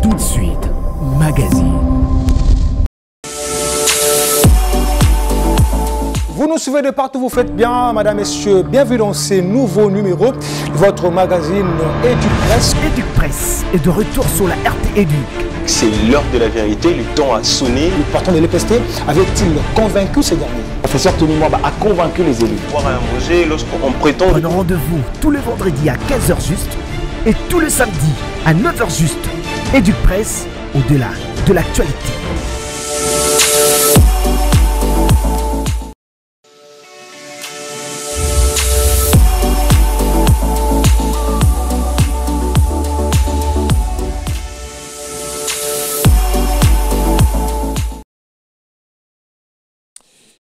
Tout de suite, magazine. Vous nous suivez de partout, vous faites bien, madame, messieurs. Bienvenue dans ces nouveaux numéros de votre magazine Éduc-Presse. Éduc-Presse est de retour sur la RT Éduc. C'est l'heure de la vérité, le temps a sonné. Le patron de l'EPST avait-il convaincu ces derniers? Le professeur Tony Mwamba a convaincu les élus. Voir un projet lorsqu'on prétend... Un rendez-vous tous les vendredis à 15h juste et tous les samedis à 9h juste. Éduc-Presse, au-delà de l'actualité.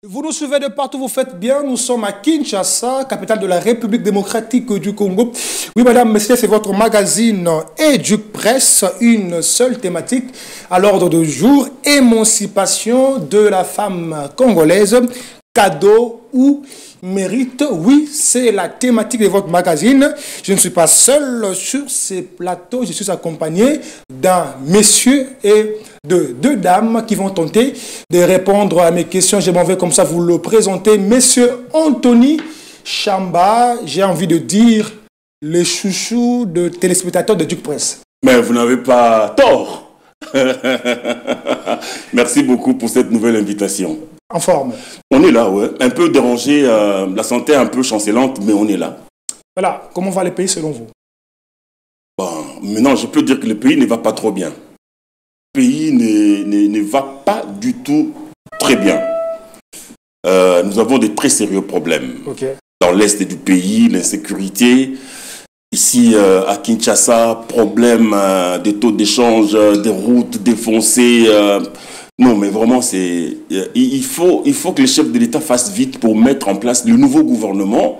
Vous nous suivez de partout, vous faites bien. Nous sommes à Kinshasa, capitale de la République démocratique du Congo. Oui, madame, messieurs, c'est votre magazine Éduc-Presse, une seule thématique à l'ordre du jour, émancipation de la femme congolaise, cadeau ou mérite. Oui, c'est la thématique de votre magazine. Je ne suis pas seul sur ces plateaux, je suis accompagné d'un monsieur et de deux dames qui vont tenter de répondre à mes questions. Je m'en vais comme ça vous le présenter. Monsieur Anthony Chamba, j'ai envie de dire le chouchou de téléspectateurs de Éduc-Presse. Mais vous n'avez pas tort. Merci beaucoup pour cette nouvelle invitation. En forme. On est là, ouais. Un peu dérangé, la santé est un peu chancelante, mais on est là. Voilà, comment va le pays selon vous? Bon, maintenant, je peux dire que le pays ne va pas trop bien. Le pays ne va pas du tout très bien. Nous avons des très sérieux problèmes. Okay. Dans l'est du pays, l'insécurité. Ici, à Kinshasa, problème des taux d'échange, des routes défoncées. Non, mais vraiment, il faut que le chef de l'État fasse vite pour mettre en place le nouveau gouvernement.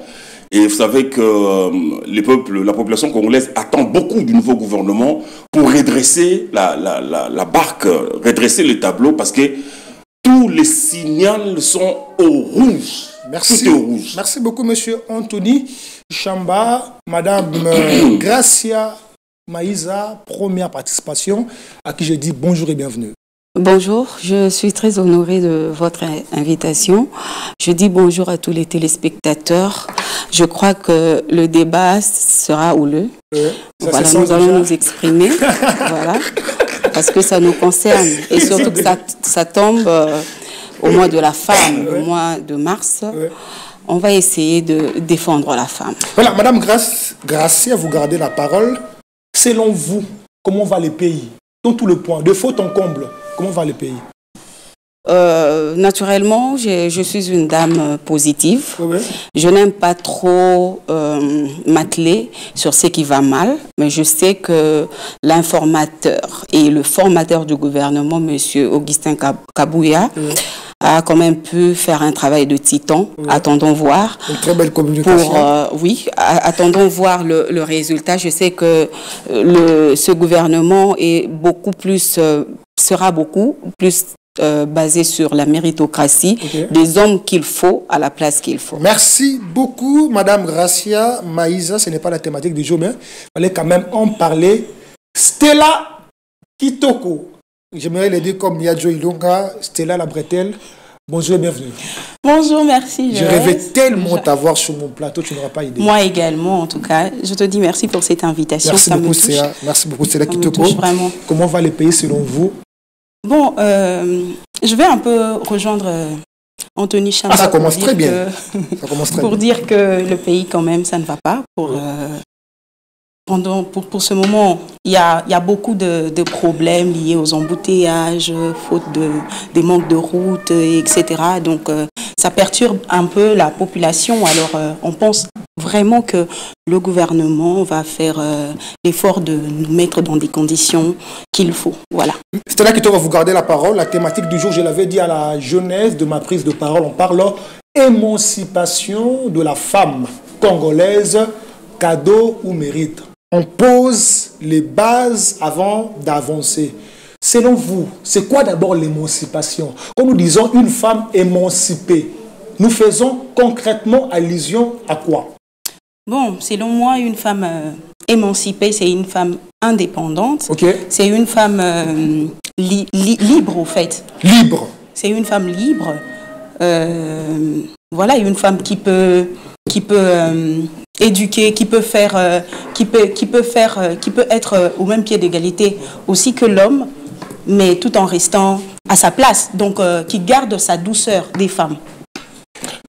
Et vous savez que la population congolaise attend beaucoup du nouveau gouvernement pour redresser la barque, redresser le tableau, parce que tous les signaux sont au rouge. Merci. Tout est au rouge. Merci beaucoup, monsieur Anthony Chamba. Madame Gracia Maïza, première participation, à qui je dis bonjour et bienvenue. Bonjour, je suis très honorée de votre invitation. Je dis bonjour à tous les téléspectateurs. Je crois que le débat sera houleux. Voilà, nous allons nous exprimer, voilà, parce que ça nous concerne. Et surtout que ça tombe au mois de la femme, au mois de mars. On va essayer de défendre la femme. Voilà, Madame Gracia, vous gardez la parole. Selon vous, comment va le pays? Dans tous les points, de faute en comble. Comment va le pays? Naturellement, je suis une dame positive. Oui. Je n'aime pas trop m'atteler sur ce qui va mal, mais je sais que l'informateur et le formateur du gouvernement, M. Augustin Kabouya, a quand même pu faire un travail de titan. Attendons voir. Une très belle communication. Oui, attendons voir le résultat. Je sais que ce gouvernement est sera beaucoup plus basé sur la méritocratie, des hommes qu'il faut à la place qu'il faut. Merci beaucoup, Madame Gracia Maïza. Ce n'est pas la thématique du jour, mais il fallait quand même en parler. Stella Kitoko. J'aimerais le dire comme Yadjo Ilonga, Stella la bretelle. Bonjour et bienvenue. Bonjour, merci. Je rêvais tellement t'avoir sur mon plateau, tu n'auras pas idée. Moi également, en tout cas. Je te dis merci pour cette invitation. Merci beaucoup, Stella. Merci beaucoup, Stella Kitoko. Vraiment. Comment va le pays selon vous? Bon, je vais un peu rejoindre Anthony Chamba. Ça commence très bien. Ça commence très pour bien. dire que le pays, quand même, ça ne va pas. Pour ce moment, il y a beaucoup de problèmes liés aux embouteillages, faute des manques de routes, etc. Donc, ça perturbe un peu la population. Alors, on pense vraiment que le gouvernement va faire l'effort de nous mettre dans des conditions qu'il faut. Voilà. C'est là que tu vas vous garder la parole. La thématique du jour, je l'avais dit à la genèse de ma prise de parole, on parle émancipation de la femme congolaise, cadeau ou mérite. On pose les bases avant d'avancer. Selon vous, c'est quoi d'abord l'émancipation? Quand nous disons une femme émancipée, nous faisons concrètement allusion à quoi? Bon, selon moi, une femme émancipée, c'est une femme indépendante. Okay. C'est une femme libre, au fait. Libre. C'est une femme libre. Voilà, une femme qui peut éduquer, qui peut être au même pied d'égalité aussi que l'homme, mais tout en restant à sa place. Donc, qui garde sa douceur des femmes.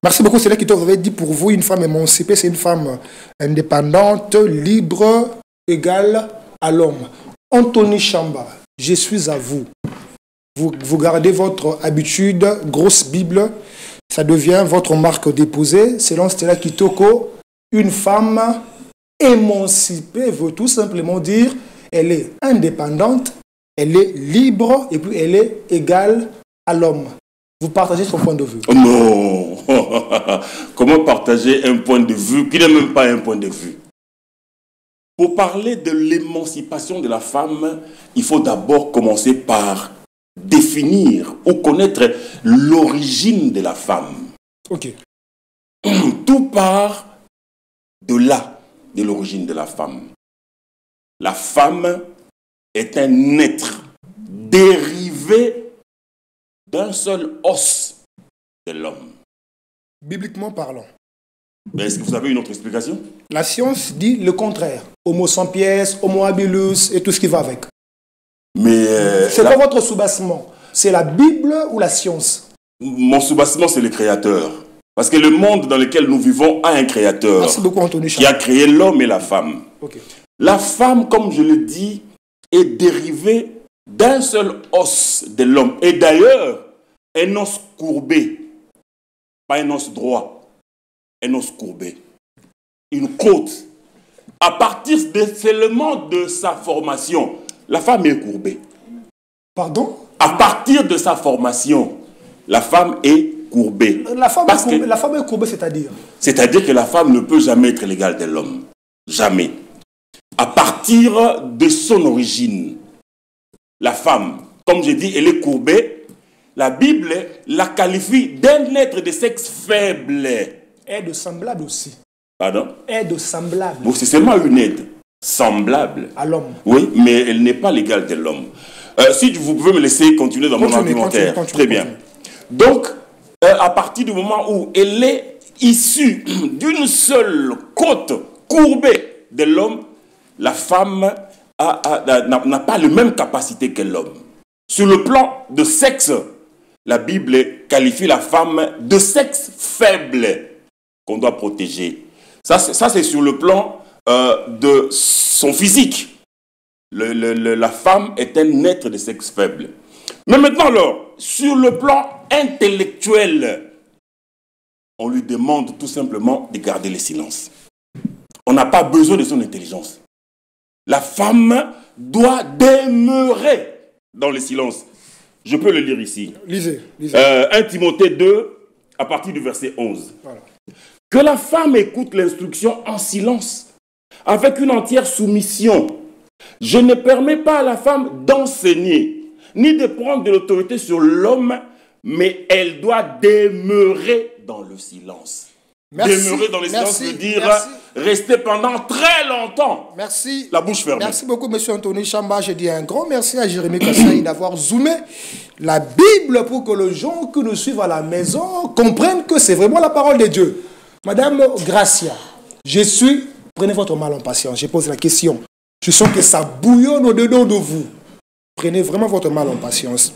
Merci beaucoup. C'est là qui vous avait dit pour vous, une femme émancipée, c'est une femme indépendante, libre, égale à l'homme. Anthony Chamba, je suis à vous. Vous gardez votre habitude, grosse Bible, ça devient votre marque déposée. Selon Stella Kitoko, une femme émancipée veut tout simplement dire elle est indépendante, elle est libre et puis elle est égale à l'homme. Vous partagez son point de vue? Oh non. Comment partager un point de vue qui n'est même pas un point de vue? Pour parler de l'émancipation de la femme, il faut d'abord commencer par définir ou connaître l'origine de la femme. Ok. Tout part de là, de l'origine de la femme. La femme est un être dérivé d'un seul os de l'homme. Bibliquement parlant. Est-ce que vous avez une autre explication? La science dit le contraire. Homo sapiens, Homo habilis et tout ce qui va avec. Mais c'est pas votre soubassement. C'est la Bible ou la science? Mon soubassement, c'est le Créateur. Parce que le monde dans lequel nous vivons a un Créateur. Merci beaucoup, Anthony Chamba. Qui a créé l'homme et la femme. Okay. La femme, comme je le dis, est dérivée d'un seul os de l'homme. Et d'ailleurs, un os courbé. Pas un os droit. Un os courbé. Une côte. À partir seulement de sa formation, la femme est courbée. Pardon? À partir de sa formation, la femme est courbée. La femme est courbée, c'est-à-dire? C'est-à-dire que la femme ne peut jamais être l'égale de l'homme. Jamais. À partir de son origine, la femme, comme je dis, elle est courbée. La Bible la qualifie d'un être de sexe faible. Aide semblable aussi. Pardon? Aide semblable. Bon, c'est seulement une aide semblable. À l'homme. Oui, mais elle n'est pas l'égale de l'homme. Si vous pouvez me laisser continuer dans mon argumentaire. Très bien. Donc, à partir du moment où elle est issue d'une seule côte courbée de l'homme, la femme n'a pas la même capacité que l'homme. Sur le plan de sexe, la Bible qualifie la femme de sexe faible qu'on doit protéger. Ça c'est sur le plan de son physique. La femme est un être de sexe faible. Mais maintenant alors, sur le plan intellectuel, on lui demande tout simplement de garder le silence. On n'a pas besoin de son intelligence. La femme doit demeurer dans le silence. Je peux le lire ici. Lisez. 1 Timothée 2, à partir du verset 11. Voilà. Que la femme écoute l'instruction en silence, avec une entière soumission. Je ne permets pas à la femme d'enseigner, ni de prendre de l'autorité sur l'homme, mais elle doit demeurer dans le silence. Merci, demeurer dans le silence veut dire rester pendant très longtemps. Merci. La bouche fermée. Merci beaucoup, monsieur Anthony Chamba. Je dis un grand merci à Jérémy Kassaï d'avoir zoomé la Bible pour que les gens qui nous suivent à la maison comprennent que c'est vraiment la parole de Dieu. Madame Gracia, prenez votre mal en patience. Je pose la question. Je sens que ça bouillonne au-dedans de vous. Prenez vraiment votre mal en patience.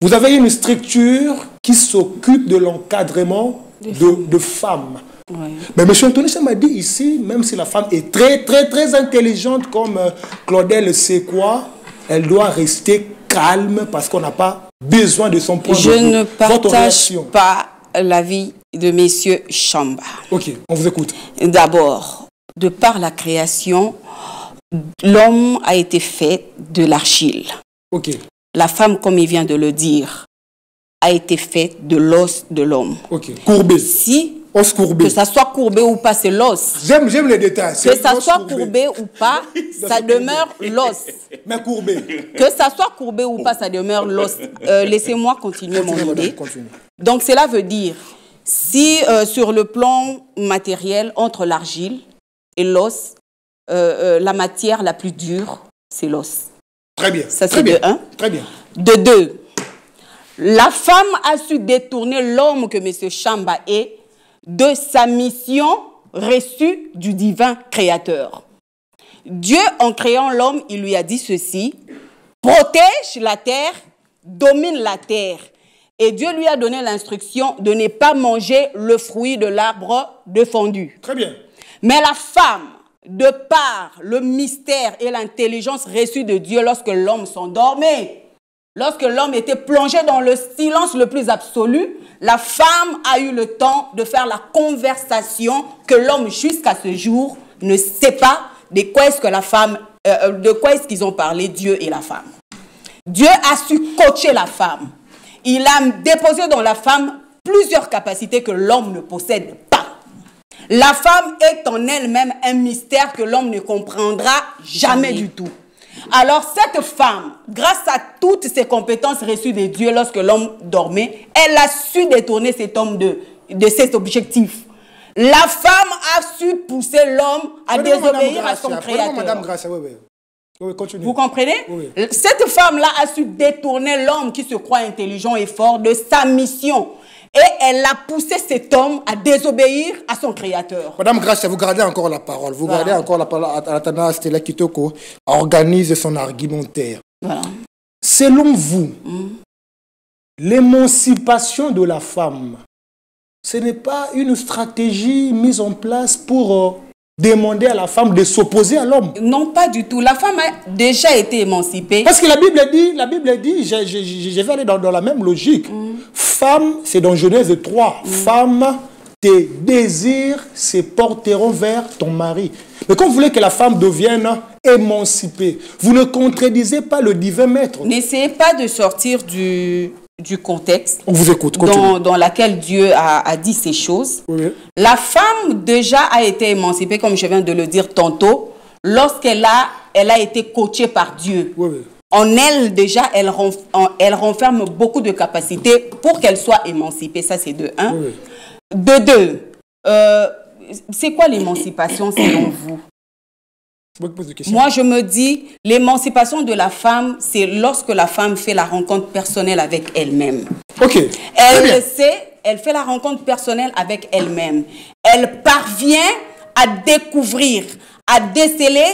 Vous avez une structure qui s'occupe de l'encadrement de femmes. Ouais. Mais M. Anthony m'a dit ici, même si la femme est très, très, très intelligente comme Claudel sait quoi, elle doit rester calme parce qu'on n'a pas besoin de son point de vue. Je ne partage pas l'avis de M. Chamba. Ok, on vous écoute. D'abord, de par la création, l'homme a été fait de l'argile. Ok. La femme, comme il vient de le dire, a été faite de l'os de l'homme. Ok. Courbé. Os courbé. Que ça soit courbé ou pas, c'est l'os. J'aime les détails. Que ça soit courbé ou pas, ça demeure l'os. Mais courbé. Que ça soit courbé ou pas, ça demeure l'os. Laissez-moi continuer mon idée. Donc cela veut dire, si sur le plan matériel, entre l'argile et l'os, la matière la plus dure, c'est l'os. Très bien. Ça, c'est de 1. Très bien. De 2, la femme a su détourner l'homme que M. Chamba est de sa mission reçue du divin créateur. Dieu, en créant l'homme, il lui a dit ceci: protège la terre, domine la terre. Et Dieu lui a donné l'instruction de ne pas manger le fruit de l'arbre défendu. Très bien. Mais la femme, de par le mystère et l'intelligence reçue de Dieu lorsque l'homme s'endormait, lorsque l'homme était plongé dans le silence le plus absolu, la femme a eu le temps de faire la conversation que l'homme, jusqu'à ce jour, ne sait pas de quoi est-ce que la femme, de quoi est-ce qu'ils ont parlé, Dieu et la femme. Dieu a su coacher la femme. Il a déposé dans la femme plusieurs capacités que l'homme ne possède pas. La femme est en elle-même un mystère que l'homme ne comprendra jamais du tout. Alors cette femme, grâce à toutes ses compétences reçues de Dieu lorsque l'homme dormait, elle a su détourner cet homme de cet objectif. La femme a su pousser l'homme à désobéir à son créateur. Madame Gracia, oui, continue. Vous comprenez? Oui. Cette femme-là a su détourner l'homme qui se croit intelligent et fort de sa mission. Et elle a poussé cet homme à désobéir à son créateur. Madame Gracia, vous gardez encore la parole. Vous gardez encore la parole à Tana Stella Kitoko organise son argumentaire. Voilà. Selon vous, l'émancipation de la femme, ce n'est pas une stratégie mise en place pour demander à la femme de s'opposer à l'homme? Non, pas du tout. La femme a déjà été émancipée. Parce que la Bible dit, je vais aller dans la même logique. Femme, c'est dans Genèse 3. Femme, tes désirs se porteront vers ton mari. Mais quand vous voulez que la femme devienne émancipée, vous ne contredisez pas le divin maître. N'essayez pas de sortir du contexte. On vous écoute. Dans laquelle Dieu a dit ces choses. Oui. La femme déjà a été émancipée, comme je viens de le dire tantôt, lorsqu'elle a été coachée par Dieu. Oui. En elle, déjà, elle renferme beaucoup de capacités pour qu'elle soit émancipée. Ça, c'est de 1. Oui. De 2, c'est quoi l'émancipation selon vous? Moi, je me dis, l'émancipation de la femme, c'est lorsque la femme fait la rencontre personnelle avec elle-même. Ok. Elle fait la rencontre personnelle avec elle-même. Elle parvient à découvrir, à déceler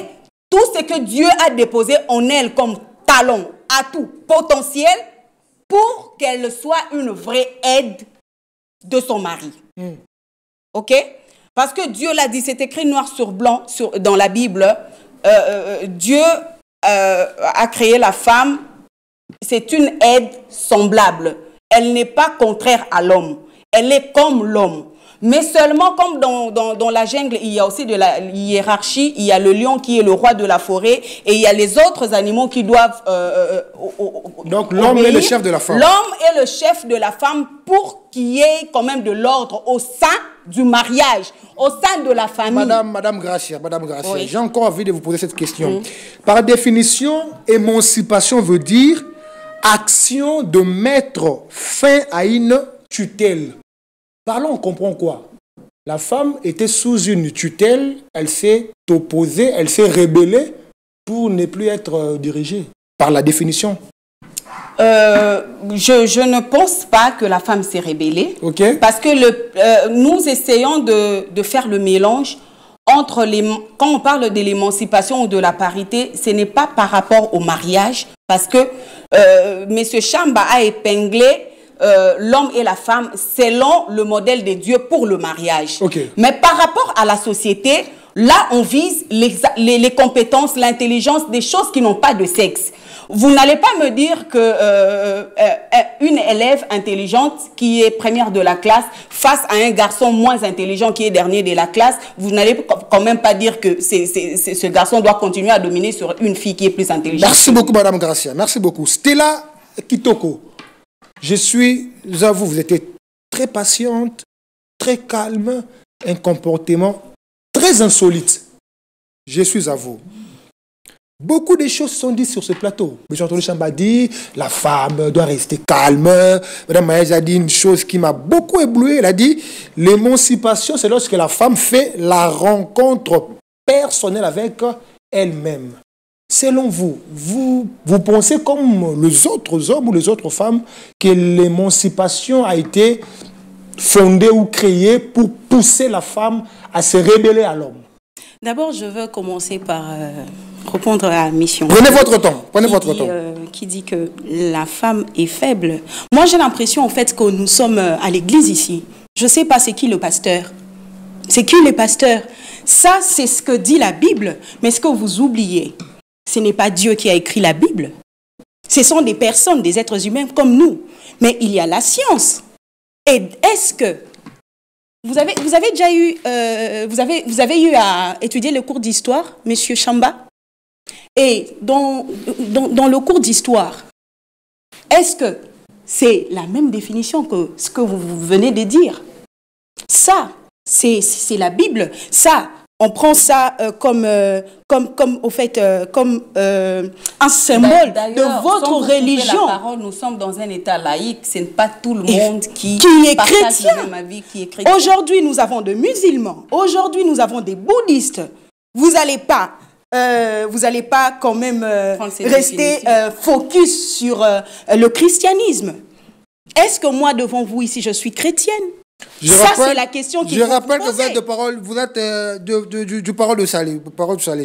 tout ce que Dieu a déposé en elle comme talent, atout, potentiel, pour qu'elle soit une vraie aide de son mari. Ok? Parce que Dieu l'a dit, c'est écrit noir sur blanc dans la Bible. Dieu a créé la femme, c'est une aide semblable. Elle n'est pas contraire à l'homme. Elle est comme l'homme. Mais seulement comme dans la jungle, il y a aussi de la hiérarchie. Il y a le lion qui est le roi de la forêt. Et il y a les autres animaux qui doivent donc l'homme est le chef de la femme. L'homme est le chef de la femme pour qu'il y ait quand même de l'ordre au sein du mariage, au sein de la famille. Madame Gracia, oui. J'ai encore envie de vous poser cette question. Par définition, émancipation veut dire action de mettre fin à une tutelle. Par là, on comprend quoi? La femme était sous une tutelle, elle s'est opposée, elle s'est rébellée pour ne plus être dirigée. Par la définition. Je ne pense pas que la femme s'est rébellée. Okay. Parce que nous essayons de faire le mélange entre quand on parle de l'émancipation ou de la parité, ce n'est pas par rapport au mariage. Parce que M. Chamba a épinglé l'homme et la femme selon le modèle de Dieu pour le mariage. Okay. Mais par rapport à la société, là, on vise les compétences, l'intelligence, des choses qui n'ont pas de sexe. Vous n'allez pas me dire qu'une élève intelligente qui est première de la classe face à un garçon moins intelligent qui est dernier de la classe, vous n'allez quand même pas dire que ce garçon doit continuer à dominer sur une fille qui est plus intelligente. Merci beaucoup, Madame Gracia. Merci beaucoup. Stella Kitoko, vous êtes très patiente, très calme, un comportement très insolite. Je suis à vous. Beaucoup de choses sont dites sur ce plateau. M. Anthony Chamba dit la femme doit rester calme. Mme Maëz a dit une chose qui m'a beaucoup ébloui. Elle a dit l'émancipation, c'est lorsque la femme fait la rencontre personnelle avec elle-même. Selon vous, vous pensez comme les autres hommes ou les autres femmes que l'émancipation a été fondée ou créée pour pousser la femme à se rébeller à l'homme? D'abord, je veux commencer par répondre à la mission. Prenez votre temps. Prenez votre temps. Qui dit que la femme est faible. Moi, j'ai l'impression, en fait, que nous sommes à l'église ici. Je ne sais pas c'est qui le pasteur. C'est qui les pasteurs? Ça, c'est ce que dit la Bible. Mais ce que vous oubliez, ce n'est pas Dieu qui a écrit la Bible. Ce sont des personnes, des êtres humains comme nous. Mais il y a la science. Et est-ce que vous avez déjà eu, vous avez eu à étudier le cours d'histoire, Monsieur Chamba? Et dans le cours d'histoire, est-ce que c'est la même définition que ce que vous venez de dire? Ça, c'est la Bible. Ça, on prend ça comme un symbole de votre religion. La parole, nous sommes dans un état laïque. Ce n'est pas tout le monde qui est chrétien. Aujourd'hui, nous avons des musulmans. Aujourd'hui, nous avons des bouddhistes. Vous n'allez pas quand même rester focus sur le christianisme. Est-ce que moi, devant vous ici, je suis chrétienne? C'est la question qu'il faut vous poser. Je rappelle que vous êtes du parole de Salé.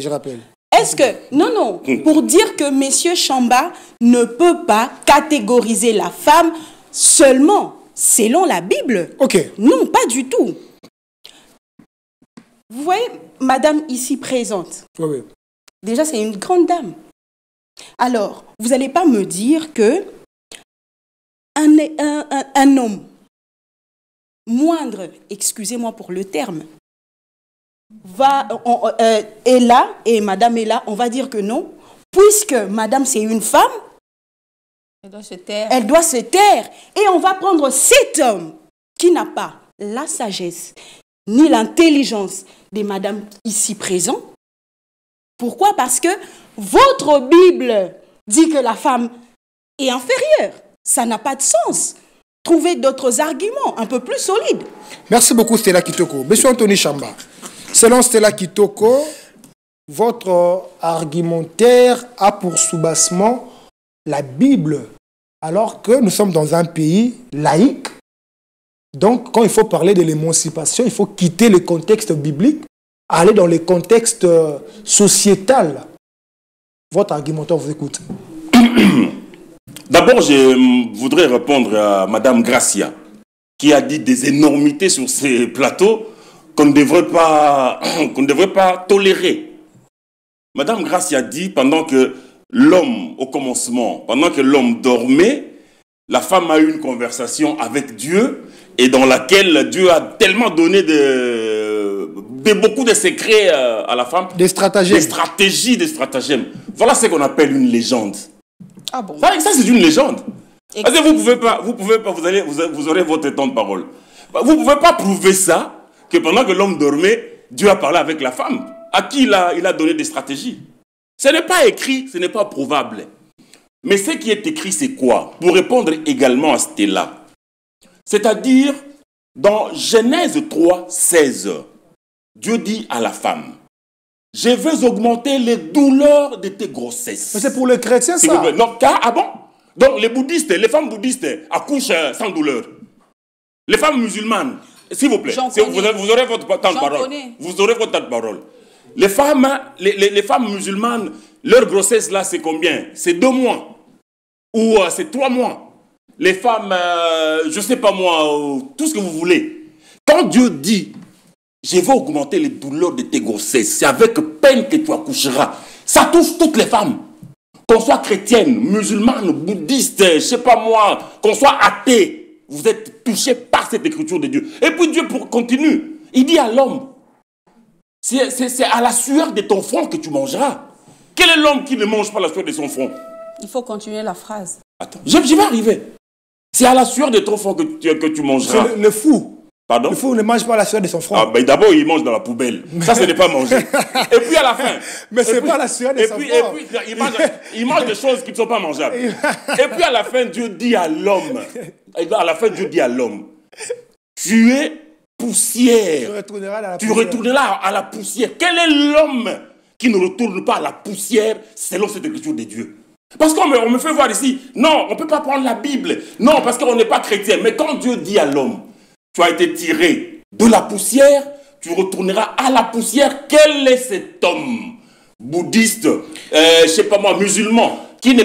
Je rappelle. Est-ce que... Non. Pour dire que M. Chamba ne peut pas catégoriser la femme seulement selon la Bible. Ok. Non, pas du tout. Vous voyez, madame ici présente. Oui. Déjà, c'est une grande dame. Alors, vous n'allez pas me dire que un homme moindre, excusez-moi pour le terme, est là, et madame est là, on va dire que non, puisque madame c'est une femme, elle doit se taire. Elle doit se taire. Et on va prendre cet homme qui n'a pas la sagesse ni l'intelligence des madames ici présentes. Pourquoi? Parce que votre Bible dit que la femme est inférieure. Ça n'a pas de sens. Trouvez d'autres arguments un peu plus solides. Merci beaucoup, Stella Kitoko. Monsieur Anthony Chamba, selon Stella Kitoko, votre argumentaire a pour soubassement la Bible, alors que nous sommes dans un pays laïque. Donc, quand il faut parler de l'émancipation, il faut quitter le contexte biblique, aller dans le contexte sociétal. Votre argumentaire vous écoute. D'abord, je voudrais répondre à Madame Gracia, qui a dit des énormités sur ces plateaux qu'on ne devrait pas tolérer. Madame Gracia dit, pendant que l'homme, au commencement, pendant que l'homme dormait, la femme a eu une conversation avec Dieu, et dans laquelle Dieu a tellement donné beaucoup de secrets à la femme. Des stratagèmes. Des stratagèmes. Voilà ce qu'on appelle une légende. Ah bon? Ça c'est une légende. Parce que vous aurez votre temps de parole. Vous ne pouvez pas prouver ça, que pendant que l'homme dormait, Dieu a parlé avec la femme, à qui il a donné des stratégies. Ce n'est pas écrit, ce n'est pas prouvable. Mais ce qui est écrit, c'est quoi? Pour répondre également à Stella. C'est-à-dire, dans Genèse 3, 16, Dieu dit à la femme, je vais augmenter les douleurs de tes grossesses. Mais c'est pour les chrétiens, ça? Non, ah bon? Donc les bouddhistes, les femmes bouddhistes accouchent sans douleur. Les femmes musulmanes, s'il vous plaît, vous aurez votre temps de parole. Vous aurez votre temps de parole. Les femmes musulmanes, leur grossesse là, c'est combien? C'est 2 mois. Ou c'est 3 mois. Les femmes, je ne sais pas moi, tout ce que vous voulez. Quand Dieu dit, je vais augmenter les douleurs de tes grossesses, c'est avec peine que tu accoucheras. Ça touche toutes les femmes. Qu'on soit chrétienne, musulmane, bouddhiste, je ne sais pas moi, qu'on soit athée, vous êtes touché par cette écriture de Dieu. Et puis Dieu continue. Il dit à l'homme, c'est à la sueur de ton front que tu mangeras. Quel est l'homme qui ne mange pas la sueur de son front? Il faut continuer la phrase. Attends, je vais arriver. C'est à la sueur de ton front que tu mangeras. C'est le fou. Pardon? Le fou ne mange pas la sueur de son front. Ah, ben d'abord, il mange dans la poubelle. Ça, ce n'est pas manger. Et puis à la fin. Mais c'est pas la sueur de son front. Et puis, il mange des choses qui ne sont pas mangeables. Et puis à la fin, Dieu dit à l'homme, tu es poussière. Tu retourneras à la poussière. Quel est l'homme qui ne retourne pas à la poussière selon cette écriture de Dieu? Parce qu'on me fait voir ici, non, on ne peut pas prendre la Bible. Non, parce qu'on n'est pas chrétien. Mais quand Dieu dit à l'homme, tu as été tiré de la poussière, tu retourneras à la poussière. Quel est cet homme bouddhiste, je ne sais pas moi, musulman, qui ne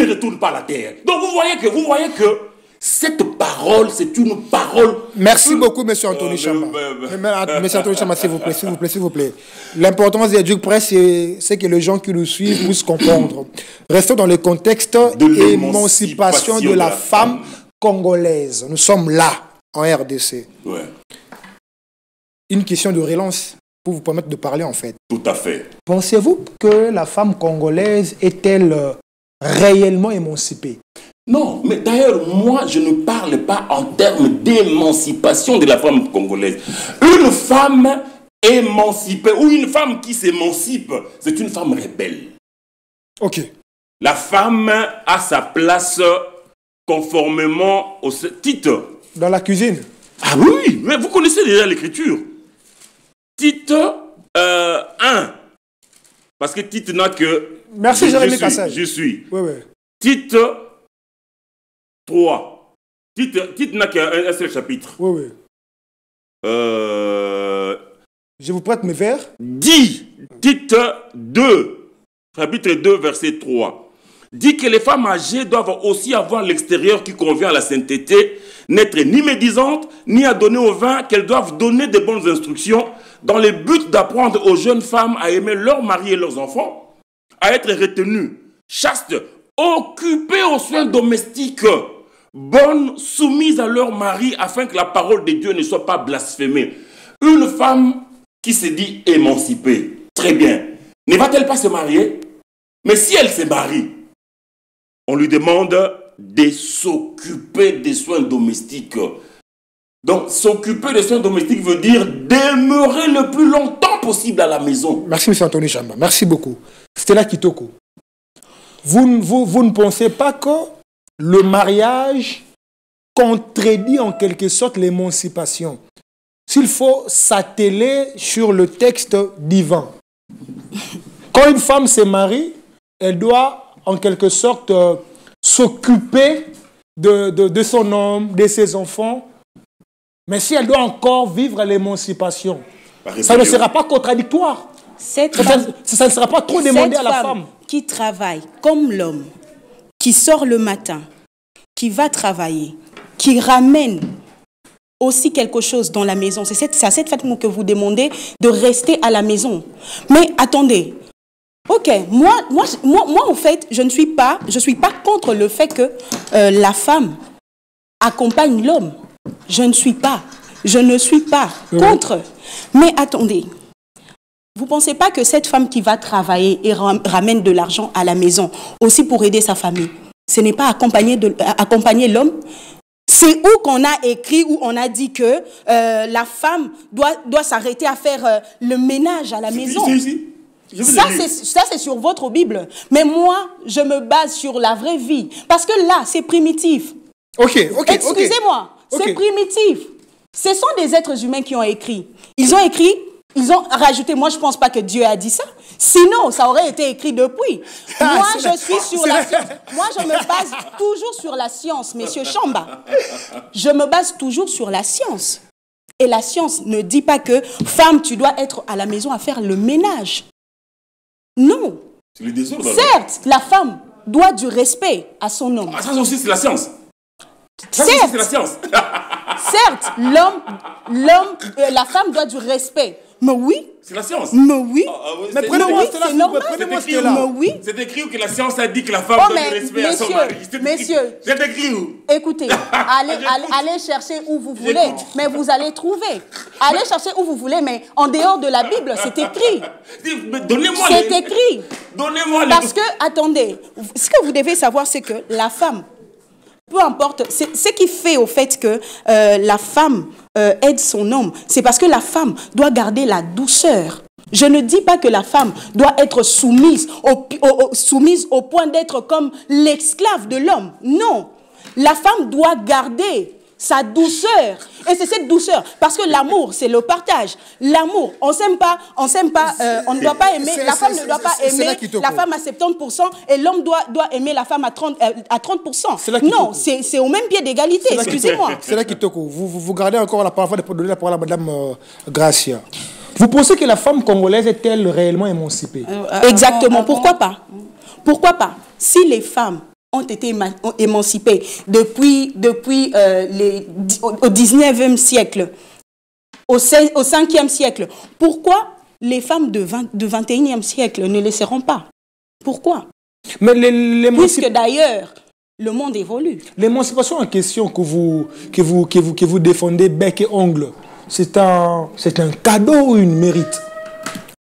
retourne pas à la terre? Donc vous voyez que cette parole, c'est une parole... Merci beaucoup, M. Anthony Chamba. M. Anthony Chamba, s'il vous plaît. L'importance des Duc Presse, c'est que les gens qui nous suivent puissent comprendre. Restons dans le contexte de l'émancipation de la femme congolaise. Nous sommes là, en RDC. Ouais. Une question de relance pour vous permettre de parler, en fait. Tout à fait. Pensez-vous que la femme congolaise est-elle réellement émancipée? Non, mais d'ailleurs, moi, je ne parle pas en termes d'émancipation de la femme congolaise. Une femme émancipée ou une femme qui s'émancipe, c'est une femme rebelle. Ok. La femme a sa place conformément au titre. Dans la cuisine? Ah oui, mais vous connaissez déjà l'écriture. Titre 1. Parce que titre n'a que... Merci, Jérémy Kassai. Je suis. Oui, oui. Titre 3. Titre n'a qu'un seul chapitre. Oui, oui. Je vous prête mes vers. 10. Titre 2. Chapitre 2, verset 3. Dit que les femmes âgées doivent aussi avoir l'extérieur qui convient à la sainteté, n'être ni médisantes, ni à donner au vin, qu'elles doivent donner de bonnes instructions dans le but d'apprendre aux jeunes femmes à aimer leur mari et leurs enfants, à être retenues, chastes, occupées aux soins domestiques, bonnes, soumises à leur mari, afin que la parole de Dieu ne soit pas blasphémée. Une femme qui se dit émancipée, très bien, ne va-t-elle pas se marier? Mais si elle se marie, on lui demande de s'occuper des soins domestiques. Donc, s'occuper des soins domestiques veut dire demeurer le plus longtemps possible à la maison. Merci, M. Anthony Chamba. Merci beaucoup. Stella Kitoko. Vous ne pensez pas que le mariage contredit en quelque sorte l'émancipation? S'il faut s'atteler sur le texte divin. Quand une femme se marie, elle doit en quelque sorte s'occuper de son homme, de ses enfants. Mais si elle doit encore vivre l'émancipation, ça ne sera pas contradictoire. Ça ne sera pas trop demandé à la femme. Qui travaille comme l'homme, qui sort le matin, qui va travailler, qui ramène aussi quelque chose dans la maison. C'est à cette femme que vous demandez de rester à la maison. Mais attendez. Ok, moi en fait, je ne suis pas contre le fait que la femme accompagne l'homme. Je ne suis pas contre. Mais attendez, vous ne pensez pas que cette femme qui va travailler et ramène de l'argent à la maison, aussi pour aider sa famille, ce n'est pas accompagner l'homme? C'est où qu'on a écrit, où on a dit que la femme doit s'arrêter à faire le ménage à la maison. Ça, c'est sur votre Bible. Mais moi, je me base sur la vraie vie. Parce que là, c'est primitif. Excusez-moi, c'est primitif. Ce sont des êtres humains qui ont écrit. Ils ont rajouté. Moi, je ne pense pas que Dieu a dit ça. Sinon, ça aurait été écrit depuis. Moi, je suis sur la science. Moi, je me base toujours sur la science, Monsieur Chamba. Je me base toujours sur la science. Et la science ne dit pas que, femme, tu dois être à la maison à faire le ménage. Non. Certes, la femme doit du respect à son homme. Ah, ça aussi, c'est la science. Certes, c'est la science. Certes, la femme doit du respect. Mais oui. C'est la science. Mais oui. Mais prenez-moi c'est normal. Mais oui. C'est écrit où que la science a dit que la femme doit du respect à son mari. Messieurs, c'est écrit où? Écoutez, allez chercher où vous voulez, mais vous allez trouver. Allez chercher où vous voulez, mais en dehors de la Bible, c'est écrit. Donnez-moi c'est écrit. Donnez-moi Parce que, attendez, ce que vous devez savoir, c'est que la femme, peu importe, ce qui fait au fait que la femme aide son homme, c'est parce que la femme doit garder la douceur. Je ne dis pas que la femme doit être soumise au point d'être comme l'esclave de l'homme. Non, la femme doit garder sa douceur. Et c'est cette douceur. Parce que l'amour, c'est le partage. L'amour, on s'aime pas, on ne doit pas aimer, la femme ne doit pas aimer la femme à 70% et l'homme doit aimer la femme à 30%. Non, c'est au même pied d'égalité, excusez-moi. C'est là Kitoko. Vous gardez encore la parole de donner la parole à Madame Gracia. Vous pensez que la femme congolaise est-elle réellement émancipée? Exactement. Pourquoi pas? Pourquoi pas? Si les femmes ont été émancipées depuis au 19e siècle, au 5e siècle, pourquoi les femmes de 21e siècle ne le seront pas? Pourquoi? Mais puisque d'ailleurs, le monde évolue. L'émancipation en question que vous défendez bec et ongle, c'est un cadeau ou une mérite?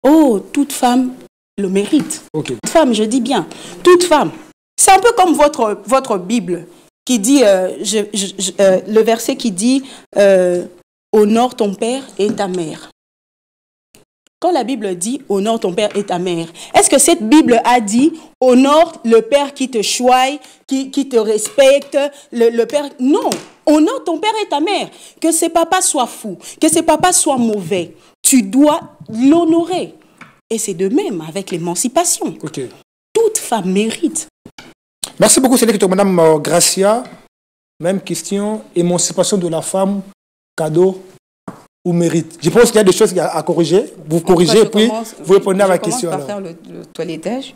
Oh, toute femme le mérite. Okay. Toute femme, je dis bien, toute femme. C'est un peu comme votre Bible qui dit, le verset qui dit honore ton père et ta mère. Quand la Bible dit honore ton père et ta mère, est-ce que cette Bible a dit honore le père qui te choisit, qui te respecte, le père? Non, honore ton père et ta mère. Que ses papas soient fous, que ses papas soient mauvais, tu dois l'honorer. Et c'est de même avec l'émancipation. Okay. Toute femme mérite. Merci beaucoup, c'est Madame Gracia. Même question, émancipation de la femme, cadeau ou mérite? Je pense qu'il y a des choses à corriger. Vous corrigez et puis vous répondez à ma question. Je commence par faire le toilettage.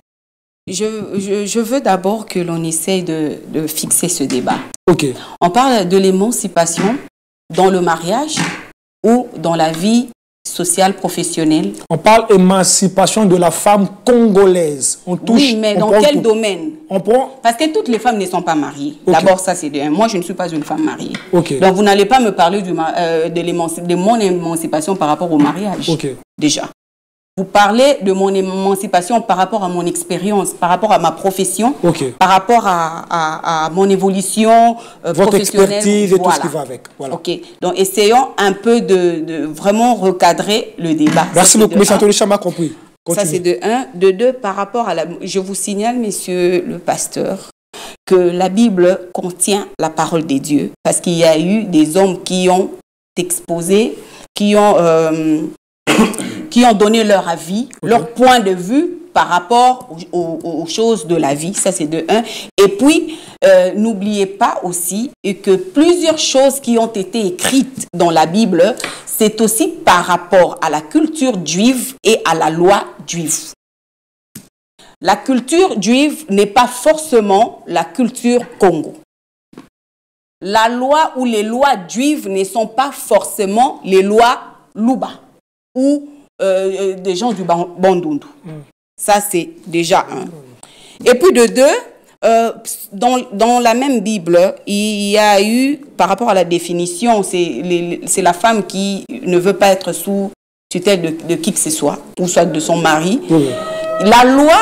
Je veux d'abord que l'on essaye de fixer ce débat. Okay. On parle de l'émancipation dans le mariage ou dans la vie sociale, professionnelle. On parle émancipation de la femme congolaise. On touche, oui, mais dans quel domaine? Parce que toutes les femmes ne sont pas mariées. Okay. D'abord, ça c'est de... Moi, je ne suis pas une femme mariée. Okay. Donc, vous n'allez pas me parler de mon émancipation par rapport au mariage. Okay. Déjà. Vous parlez de mon émancipation par rapport à mon expérience, par rapport à ma profession, okay. par rapport à mon évolution votre professionnelle. Expertise et tout ce qui va avec. Voilà. Ok. Donc, essayons un peu de vraiment recadrer le débat. Merci beaucoup, M. Anthony Chama, compris. Ça, c'est de 1. De 2, par rapport à la... Je vous signale, monsieur le pasteur, que la Bible contient la parole des dieux. Parce qu'il y a eu des hommes qui ont exposé, qui ont donné leur avis, okay. leur point de vue par rapport aux choses de la vie. Ça, c'est de 1. Et puis, n'oubliez pas aussi que plusieurs choses qui ont été écrites dans la Bible, c'est aussi par rapport à la culture juive et à la loi juive. La culture juive n'est pas forcément la culture Congo. La loi ou les lois juives ne sont pas forcément les lois Luba ou des gens du Bandundu. Ça, c'est déjà 1. Et puis de 2, dans la même Bible, il y a eu, par rapport à la définition, c'est la femme qui ne veut pas être sous tutelle de qui que ce soit, ou soit de son mari. La loi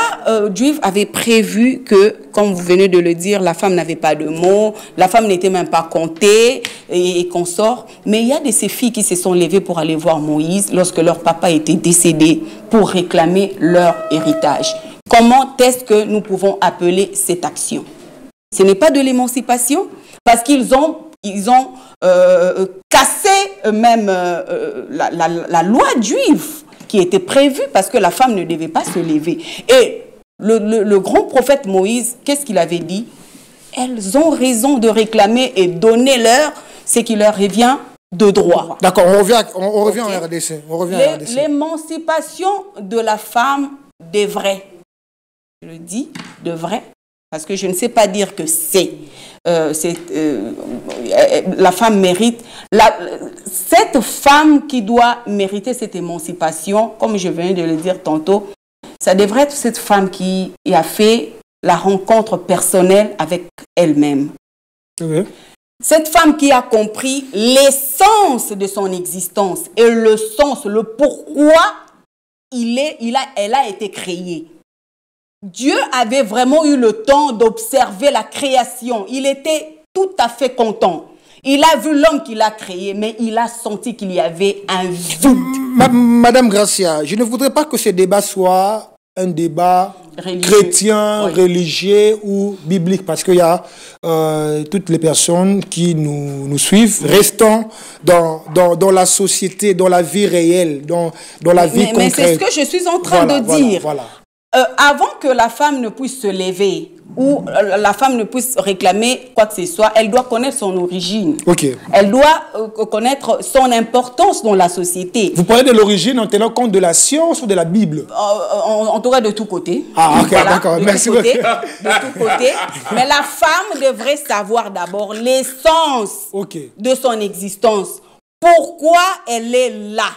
juive avait prévu que, comme vous venez de le dire, la femme n'avait pas de mots, la femme n'était même pas comptée et consort. Mais il y a de ces filles qui se sont levées pour aller voir Moïse lorsque leur papa était décédé pour réclamer leur héritage. Comment est-ce que nous pouvons appeler cette action? Ce n'est pas de l'émancipation parce qu'ils ont cassé même la loi juive qui était prévu parce que la femme ne devait pas se lever. Et le grand prophète Moïse, qu'est-ce qu'il avait dit? Elles ont raison de réclamer et donner-leur ce qui leur revient de droit. D'accord, on revient en RDC. L'émancipation de la femme devrait, je le dis, devrait, parce que je ne sais pas dire que la femme mérite. Cette femme qui doit mériter cette émancipation, comme je viens de le dire tantôt, ça devrait être cette femme qui a fait la rencontre personnelle avec elle-même. Oui. Cette femme qui a compris l'essence de son existence et le sens, le pourquoi elle a été créée. Dieu avait vraiment eu le temps d'observer la création. Il était tout à fait content. Il a vu l'homme qu'il a créé, mais il a senti qu'il y avait un vide. Madame Gracia, je ne voudrais pas que ce débat soit un débat Religieux. chrétien, Oui. religieux ou biblique, parce qu'il y a toutes les personnes qui nous suivent, restant dans la société, dans la vie réelle, dans la vie concrète. Mais c'est ce que je suis en train de dire. Voilà. Avant que la femme ne puisse se lever ou la femme ne puisse réclamer quoi que ce soit, elle doit connaître son origine. Ok. Elle doit connaître son importance dans la société. Vous parlez de l'origine en tenant compte de la science ou de la Bible? En tout cas, de tous côtés. Ah, ok, d'accord. Merci beaucoup. De tous côtés. Mais la femme devrait savoir d'abord l'essence de son existence. Pourquoi elle est là?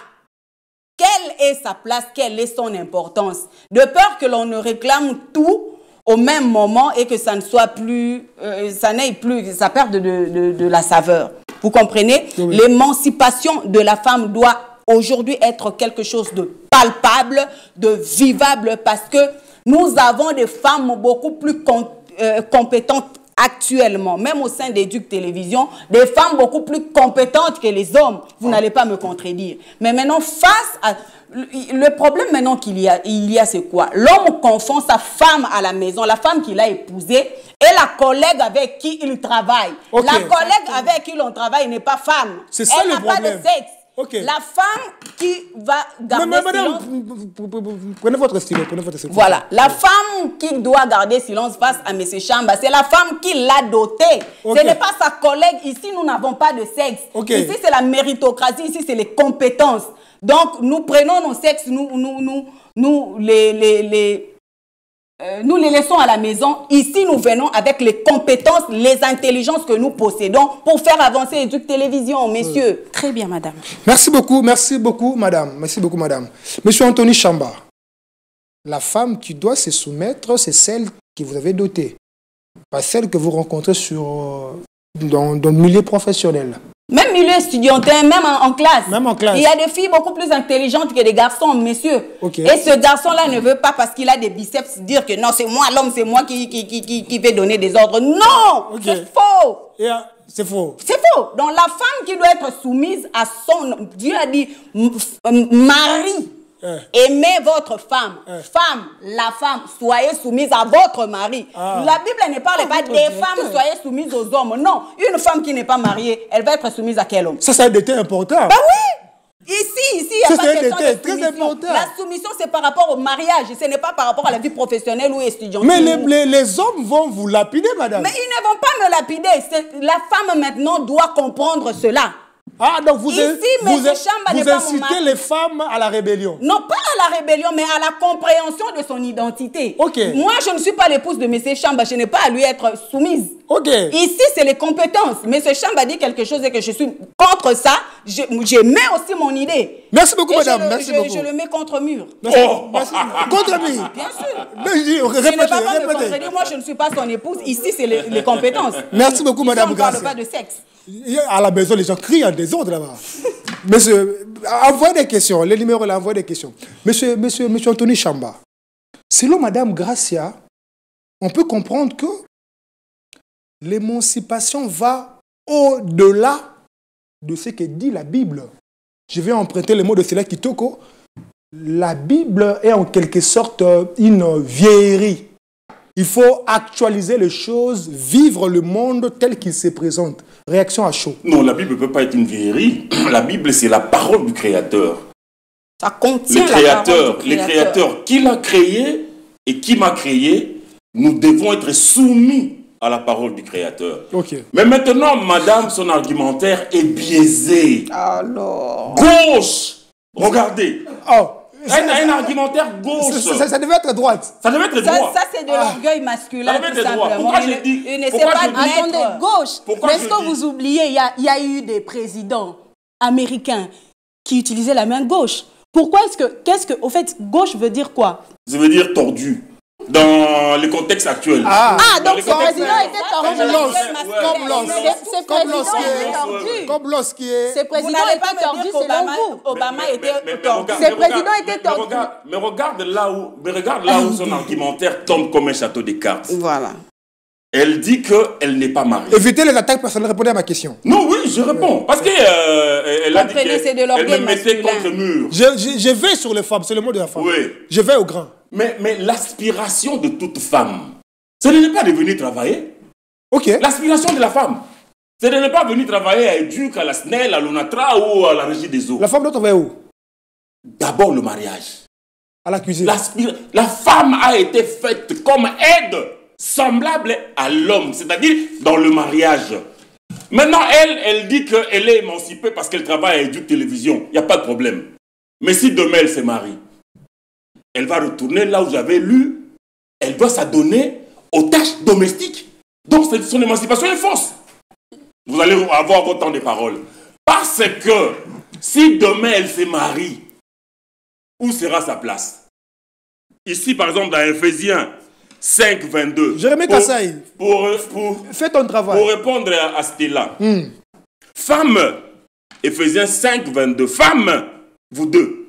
Quelle est sa place? Quelle est son importance? De peur que l'on ne réclame tout au même moment et que ça ne soit plus, ça perde de la saveur. Vous comprenez? Oui. L'émancipation de la femme doit aujourd'hui être quelque chose de palpable, de vivable, parce que nous avons des femmes beaucoup plus compétentes actuellement, même au sein d'Éduc Télévision, des femmes beaucoup plus compétentes que les hommes. Vous n'allez pas me contredire. Mais maintenant, face à... Le problème maintenant qu'il y a, c'est quoi? L'homme confond sa femme à la maison, la femme qu'il a épousée, et la collègue avec qui il travaille. La collègue avec qui l'on travaille n'est pas femme. C'est ça le problème. Elle n'a pas de sexe. La femme qui va garder silence... Prenez votre stylo. Voilà. La femme qui doit garder silence face à M. Chamba, c'est la femme qui l'a dotée. Ce n'est pas sa collègue. Ici, nous n'avons pas de sexe. Ici, c'est la méritocratie. Ici, c'est les compétences. Donc, nous prenons nos sexes, nous les laissons à la maison. Ici, nous venons avec les compétences, les intelligences que nous possédons pour faire avancer Éduc Télévision, messieurs. Très bien, madame. Merci beaucoup, madame. Merci beaucoup, madame. Monsieur Anthony Chamba, la femme qui doit se soumettre, c'est celle que vous avez dotée, pas celle que vous rencontrez dans le milieu professionnel. Même milieu estudiantin, même en classe. Même en classe. Il y a des filles beaucoup plus intelligentes que des garçons, messieurs. Et ce garçon-là ne veut pas, parce qu'il a des biceps, dire que non, c'est moi l'homme, c'est moi qui vais donner des ordres. Non, c'est faux. C'est faux. C'est faux. Donc la femme qui doit être soumise à son... Dieu a dit, mari. Aimez votre femme. La femme, soyez soumise à votre mari. La Bible ne parle pas des femmes, soyez soumises aux hommes. Non, une femme qui n'est pas mariée, elle va être soumise à quel homme? Ça a été important. Ben oui. Ici, il n'y a pas question de très important. La soumission, c'est par rapport au mariage. Ce n'est pas par rapport à la vie professionnelle ou étudiante. Mais les hommes vont vous lapider, madame. Mais ils ne vont pas me lapider. La femme, maintenant, doit comprendre cela. Ah, donc vous incitez les femmes à la rébellion? Non, pas à la rébellion, mais à la compréhension de son identité. Moi, je ne suis pas l'épouse de M. Chamba, je n'ai pas à lui être soumise. Ici, c'est les compétences. M. Chamba dit quelque chose et que je suis contre ça. Je mets aussi mon idée. Merci beaucoup, madame. Merci beaucoup. Je le mets contre mur. Merci. Contre mur? Bien sûr. Répétez. Moi, je ne suis pas son épouse. Ici, c'est les compétences. Merci beaucoup, madame. On ne parle pas de sexe. À la maison, les gens crient en désordre là-bas. Monsieur, envoyez des questions. Les numéros là, envoyez des questions. Monsieur Anthony Chamba, selon madame Gracia, on peut comprendre que l'émancipation va au-delà de ce que dit la Bible. Je vais emprunter les mots de Sela Kitoko. La Bible est en quelque sorte une vieillerie. Il faut actualiser les choses, vivre le monde tel qu'il se présente. Réaction à chaud. Non, la Bible ne peut pas être une vieillerie. La Bible, c'est la parole du Créateur. Ça contient le Créateur qui l'a créé et qui m'a créé, nous devons être soumis à la parole du Créateur. Mais maintenant, madame, son argumentaire est biaisé. Alors... Gauche. Regardez. Un argumentaire gauche. Ça devait être droite. Ça devait être droit. Ça c'est de l'orgueil masculin, tout simplement. Pourquoi je dis... Attendez, gauche. Mais est-ce que vous oubliez, il y a eu des présidents américains qui utilisaient la main gauche. Pourquoi au fait, gauche veut dire quoi? Ça veut dire tordu. Dans le contexte actuel. Donc ce président était tordu. Comme lorsqu'il Ce président était tordu selon vous. Obama était tordu. Ce président était tordu. Mais regarde là où son argumentaire tombe comme un château de cartes. Voilà. Elle dit qu'elle n'est pas mariée. Évitez les attaques personnelles, répondez à ma question. Non, oui, je réponds. Parce qu'elle a dit qu'elle me mettait contre mur. Je vais sur les femmes, c'est le mot de la femme. Oui. Je vais au grand. Mais l'aspiration de toute femme, ce n'est pas de venir travailler. Ok. L'aspiration de la femme, c'est de ne pas venir travailler à Educ, à la SNEL, à l'ONATRA ou à la Régie des eaux. La femme doit travailler où? D'abord le mariage. À la cuisine. La femme a été faite comme aide semblable à l'homme, c'est-à-dire dans le mariage. Maintenant, elle dit qu'elle est émancipée parce qu'elle travaille à Educ Télévision. Il n'y a pas de problème. Mais si demain elle se marie, elle va retourner là où j'avais lu, elle doit s'adonner aux tâches domestiques. Donc son émancipation est fausse. Vous allez avoir votre temps de parole. Parce que si demain elle se marie, où sera sa place? Ici, par exemple, dans Éphésiens 5, 22. Jérémie Kassaï, fais ton travail. Pour répondre à Stella. Femme, Éphésiens 5, 22. Femme, vous deux,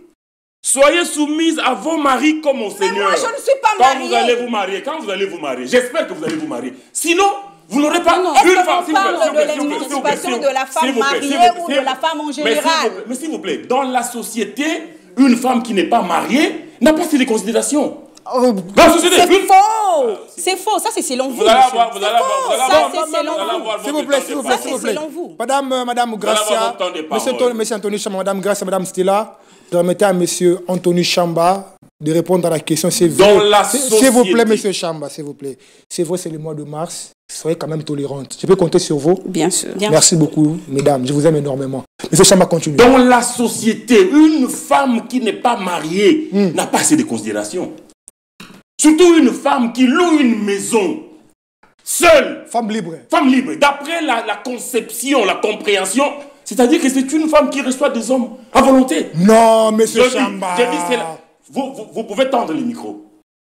soyez soumises à vos maris comme au Seigneur. Mais moi, je ne suis pas mariée. Quand vous allez vous marier, j'espère que vous allez vous marier. Sinon, vous n'aurez pas une femme. On parle de l'émancipation de la femme mariée ou de la femme en général. Mais s'il vous plaît, dans la société, une femme qui n'est pas mariée n'a pas ces considérations. Dans la société, c'est faux. Ça, c'est selon vous. Vous allez avoir. Ça, c'est selon vous. S'il vous plaît, s'il vous plaît, s'il vous plaît. Madame Gracia, Monsieur Anthony Chamba, Madame Gracia, Madame Stella, permettez à Monsieur Anthony Chamba de répondre à la question. S'il vous plaît, Monsieur Chamba, s'il vous plaît. C'est vrai, c'est le mois de mars. Soyez quand même tolérante. Je peux compter sur vous? Bien sûr. Merci beaucoup, mesdames. Je vous aime énormément. Monsieur Chamba, continue. Dans la société, une femme qui n'est pas mariée n'a pas assez de considération. Surtout une femme qui loue une maison seule. Femme libre. Femme libre. D'après la conception, la compréhension, c'est-à-dire que c'est une femme qui reçoit des hommes à volonté. Non, Monsieur Chamba. Vous pouvez tendre les micros.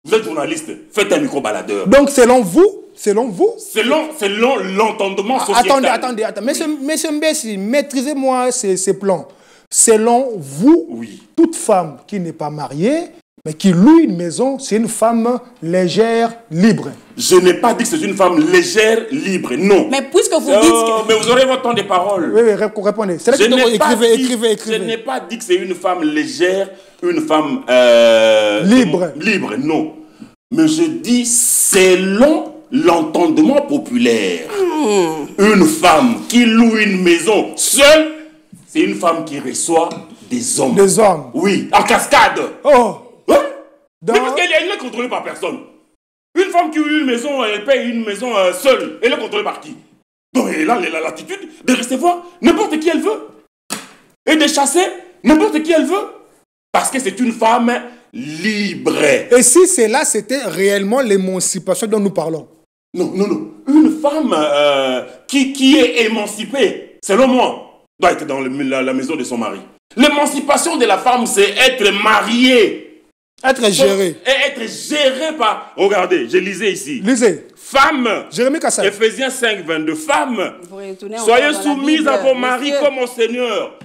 Vous êtes journaliste. Faites un micro-baladeur. Donc, selon vous, Selon l'entendement sociétal. Attendez. Monsieur Mbessi, maîtrisez-moi ces plans. Selon vous, oui, toute femme qui n'est pas mariée, mais qui loue une maison, c'est une femme légère, libre. Je n'ai pas dit que c'est une femme légère, libre, non. Mais puisque vous dites que... Mais vous aurez votre temps de parole. Oui, répondez. C'est là que écrivez. Je n'ai pas dit que c'est une femme légère, une femme... libre. Libre, non. Mais je dis selon l'entendement populaire. Une femme qui loue une maison seule, c'est une femme qui reçoit des hommes. Des hommes. Oui, en cascade. Oh. Hein? Mais parce qu'elle n'est contrôlée par personne. Une femme qui loue une maison, elle paye une maison seule. Elle est contrôlée par qui? Donc elle a l'attitude de recevoir n'importe qui elle veut. Et de chasser n'importe qui elle veut. Parce que c'est une femme libre. Et si cela, c'était réellement l'émancipation dont nous parlons? Non. Une femme qui est émancipée, selon moi, doit être dans la maison de son mari. L'émancipation de la femme, c'est être mariée. Être gérée. Et être gérée par... Regardez, je lisais ici. Lisez. Femme. Jérémie Kassaï. Éphésiens 5, 22. Femme. Soyez soumises à vos maris comme au Seigneur.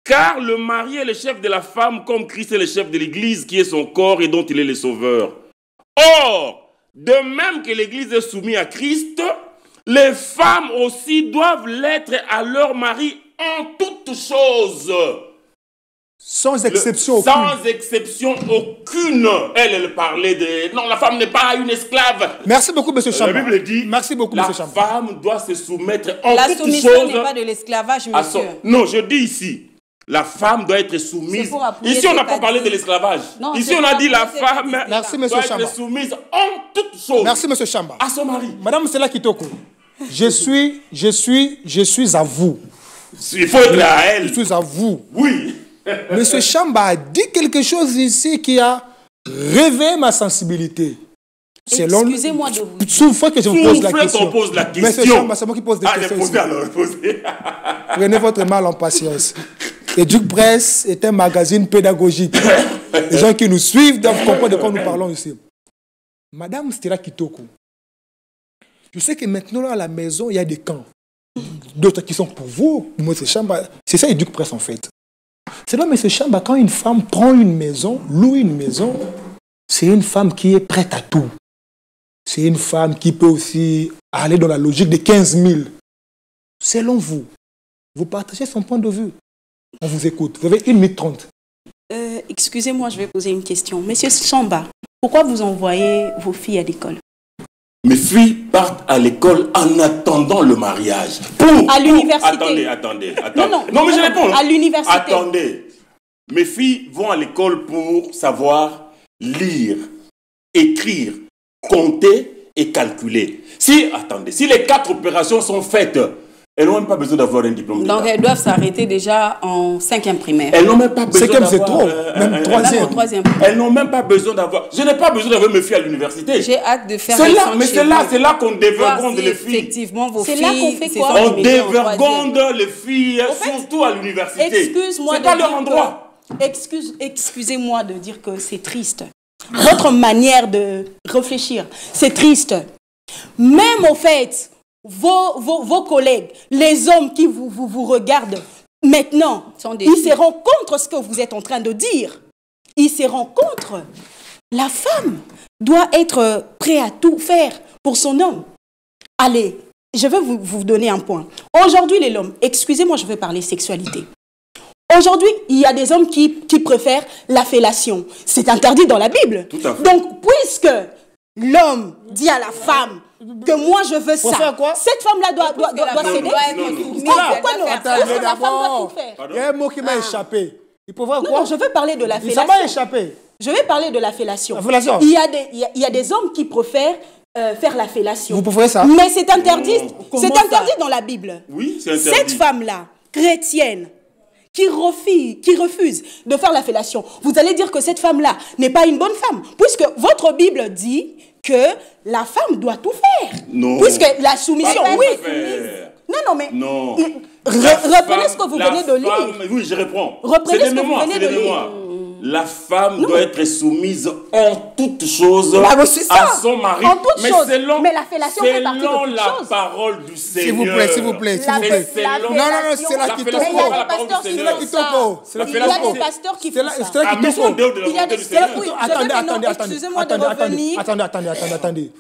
Car le mari est le chef de la femme comme Christ est le chef de l'Église qui est son corps et dont il est le sauveur. Or, de même que l'Église est soumise à Christ, les femmes aussi doivent l'être à leur mari en toutes choses. Sans exception aucune. Sans exception aucune. Elle parlait de... Non, la femme n'est pas une esclave. Merci beaucoup, M. Chamba. La Bible dit... Merci beaucoup, M. Chamba. La femme doit se soumettre en toutes choses... La soumission n'est pas de l'esclavage, monsieur. Non, je dis ici... La femme doit être soumise. Ici, on n'a pas parlé de l'esclavage. Ici, on a dit la femme doit être soumise en toutes choses. Merci, M. Chamba. À son mari. Madame Stella Kitoko, je suis à vous. Il faut être à elle. Je suis à vous. Oui. M. Chamba a dit quelque chose ici qui a réveillé ma sensibilité. Excusez-moi de vous. Souffrez que je vous pose la question. Pose la question. M. Chamba, c'est moi qui pose des questions. Prenez votre mal en patience. Educ Presse est un magazine pédagogique. Les gens qui nous suivent doivent comprendre de quoi nous parlons ici. Madame Stella Kitoko, je sais que maintenant, là, à la maison, il y a des camps. D'autres qui sont pour vous, pour M. Chamba. C'est ça, Educ Presse, en fait. C'est là, M. Chamba, quand une femme prend une maison, loue une maison, c'est une femme qui est prête à tout. C'est une femme qui peut aussi aller dans la logique de 15 000. Selon vous, vous partagez son point de vue. On vous écoute. Vous avez 1 minute 30. Excusez-moi, je vais poser une question. Monsieur Chamba, Pourquoi vous envoyez vos filles à l'école? Mes filles partent à l'école en attendant le mariage. À l'université. Attendez. Non, mais je réponds. À l'université. Attendez. Mes filles vont à l'école pour savoir lire, écrire, compter et calculer. Si les 4 opérations sont faites, elles n'ont même pas besoin d'avoir un diplôme d'État. Donc elles doivent s'arrêter déjà en 5e primaire. Elles n'ont même pas besoin d'avoir... 5e c'est trop, même 3e. Elles n'ont même pas besoin d'avoir... Je n'ai pas besoin d'avoir mes filles à l'université. J'ai hâte de faire... C'est là qu'on dévergonde les filles. Effectivement, vos filles... C'est là qu'on fait quoi? On dévergonde les filles, surtout à l'université. Excuse-moi. C'est pas leur endroit. Excusez-moi de dire que c'est triste. Votre manière de réfléchir, c'est triste. Même au fait... Vos collègues, les hommes qui vous regardent maintenant, ils se rendent compte de ce que vous êtes en train de dire. Ils se rendent compte. La femme doit être prête à tout faire pour son homme. Allez, je vais vous donner un point. Aujourd'hui, les hommes, excusez-moi, je vais parler sexualité. Aujourd'hui, il y a des hommes qui préfèrent la fellation. C'est interdit dans la Bible. Tout à fait. Donc, puisque l'homme dit à la femme que moi je veux ça, cette femme-là doit céder. Pourquoi non? Attendez d'abord. Il y a un mot qui m'a échappé. Il peut voir quoi? Non, je veux parler de la fellation. Ça m'a échappé. Je vais parler de la fellation. La fellation. Il y a des hommes qui préfèrent faire la fellation. Vous préférez ça? Mais c'est interdit. C'est interdit dans la Bible. Oui, c'est interdit. Cette femme-là, chrétienne, qui refuse de faire la fellation, vous allez dire que cette femme-là n'est pas une bonne femme, puisque votre Bible dit que la femme doit tout faire. Non. Puisque la soumission, oui. Non, mais... Non. Reprenez ce que vous venez de lire. Oui, je réponds. Reprenez ce que vous venez de lire. La femme doit être soumise en toutes choses à son mari. En toutes choses. Mais la fellation fait partie de selon toutes la choses. parole du Seigneur. S'il vous plaît. Non, c'est la Kitoko. Il y a des pasteurs qui font ça. C'est la Kitoko. Il y a des Attendez. Excusez-moi de revenir. Attendez.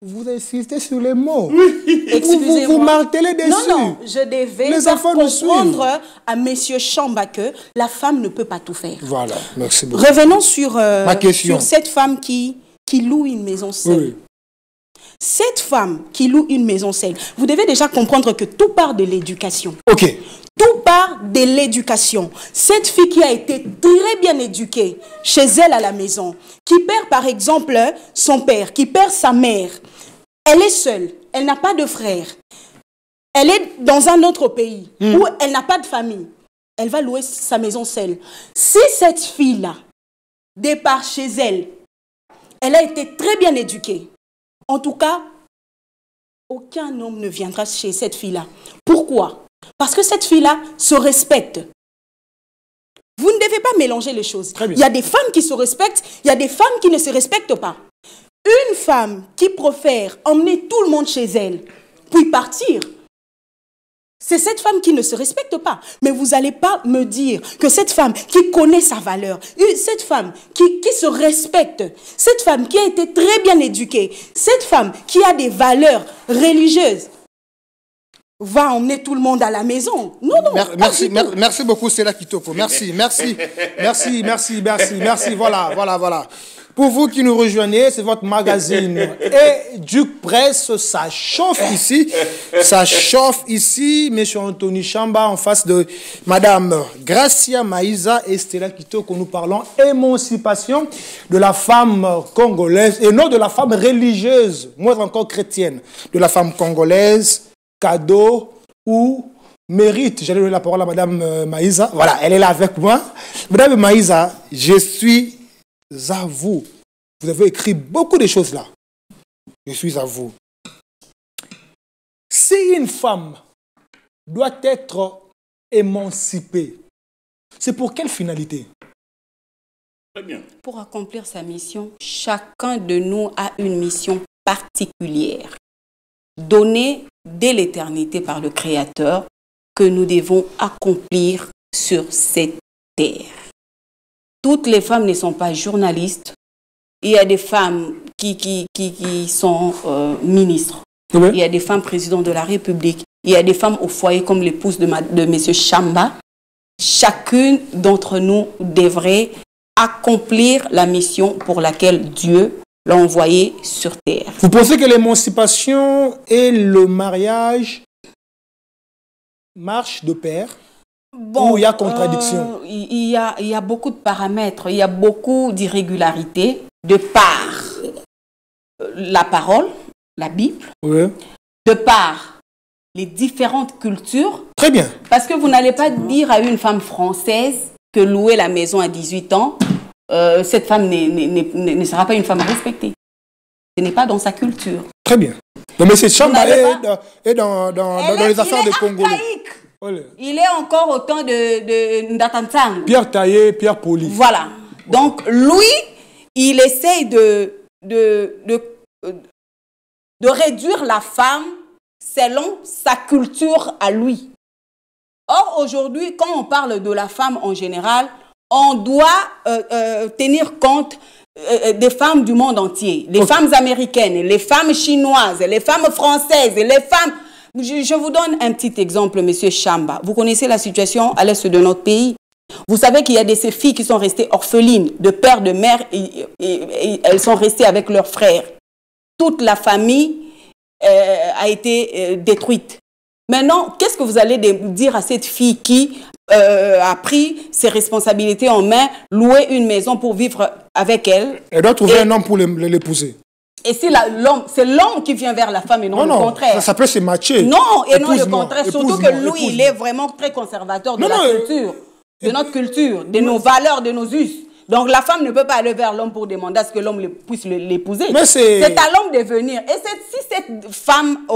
Vous insistez sur les mots. Excusez-moi. Vous martelez dessus. Non, je devais faire comprendre à Monsieur Chamba que la femme ne peut pas tout faire. Voilà, merci beaucoup. Revenons sur cette femme qui loue une maison seule. Oui. Cette femme qui loue une maison seule, vous devez déjà comprendre que tout part de l'éducation. Ok. Tout part de l'éducation. Cette fille qui a été très bien éduquée chez elle à la maison, qui perd par exemple son père, qui perd sa mère, elle est seule, elle n'a pas de frère, elle est dans un autre pays où elle n'a pas de famille, elle va louer sa maison seule. Si cette fille-là, départ chez elle, elle a été très bien éduquée, en tout cas, aucun homme ne viendra chez cette fille-là. Pourquoi ? Parce que cette fille-là se respecte. Vous ne devez pas mélanger les choses. Il y a des femmes qui se respectent, il y a des femmes qui ne se respectent pas. Une femme qui préfère emmener tout le monde chez elle, puis partir, c'est cette femme qui ne se respecte pas. Mais vous n'allez pas me dire que cette femme qui connaît sa valeur, cette femme qui se respecte, cette femme qui a été très bien éduquée, cette femme qui a des valeurs religieuses, va emmener tout le monde à la maison. Non. Merci beaucoup, c'est la Kitoko. Merci. Voilà. Pour vous qui nous rejoignez, c'est votre magazine. Et Duc Presse, ça chauffe ici. Monsieur Anthony Chamba en face de Madame Gracia Maïza et Stella Kitoko. Nous parlons émancipation de la femme congolaise et non de la femme religieuse, moins encore chrétienne, de la femme congolaise. Cadeau ou mérite. J'allais donner la parole à Madame Maïza. Voilà, elle est là avec moi. Madame Maïza, je suis à vous. Vous avez écrit beaucoup de choses là. Je suis à vous. Si une femme doit être émancipée, c'est pour quelle finalité? Très bien. Pour accomplir sa mission, chacun de nous a une mission particulière, donnée dès l'éternité par le Créateur, que nous devons accomplir sur cette terre. Toutes les femmes ne sont pas journalistes. Il y a des femmes qui sont ministres. Oui. Il y a des femmes présidents de la République. Il y a des femmes au foyer comme l'épouse de M. Chamba. Chacune d'entre nous devrait accomplir la mission pour laquelle Dieu l'a envoyé sur terre. Vous pensez que l'émancipation et le mariage marchent de pair? Bon, ou il y a contradiction? Il y a beaucoup de paramètres, il y a beaucoup d'irrégularités de par la parole, la Bible, oui. De par les différentes cultures. Très bien. Parce que vous n'allez pas dire à une femme française que louer la maison à 18 ans, cette femme ne sera pas une femme respectée. Ce n'est pas dans sa culture. Très bien. Donc, M. Chamba est dans les affaires des Congolais. Il est encore au temps de Ndatanzang. Pierre Taillé, Pierre Poli. Voilà. Donc, lui, il essaye de réduire la femme selon sa culture à lui. Or, aujourd'hui, quand on parle de la femme en général, on doit tenir compte des femmes du monde entier. Les femmes américaines, les femmes chinoises, les femmes françaises, les femmes... Je vous donne un petit exemple, Monsieur Chamba. Vous connaissez la situation à l'est de notre pays. Vous savez qu'il y a de ces filles qui sont restées orphelines de père, de mère, et elles sont restées avec leurs frères. Toute la famille a été détruite. Maintenant, qu'est-ce que vous allez dire à cette fille qui a pris ses responsabilités en main, louer une maison pour vivre avec elle? Elle doit trouver un homme pour l'épouser. Et si c'est l'homme qui vient vers la femme et non le contraire. Ça peut se matcher. Non, et non le contraire. Surtout que lui, il est vraiment très conservateur de la culture, de notre culture, de nos valeurs, de nos us. Donc la femme ne peut pas aller vers l'homme pour demander à ce que l'homme puisse l'épouser. C'est à l'homme de venir. Et si cette femme,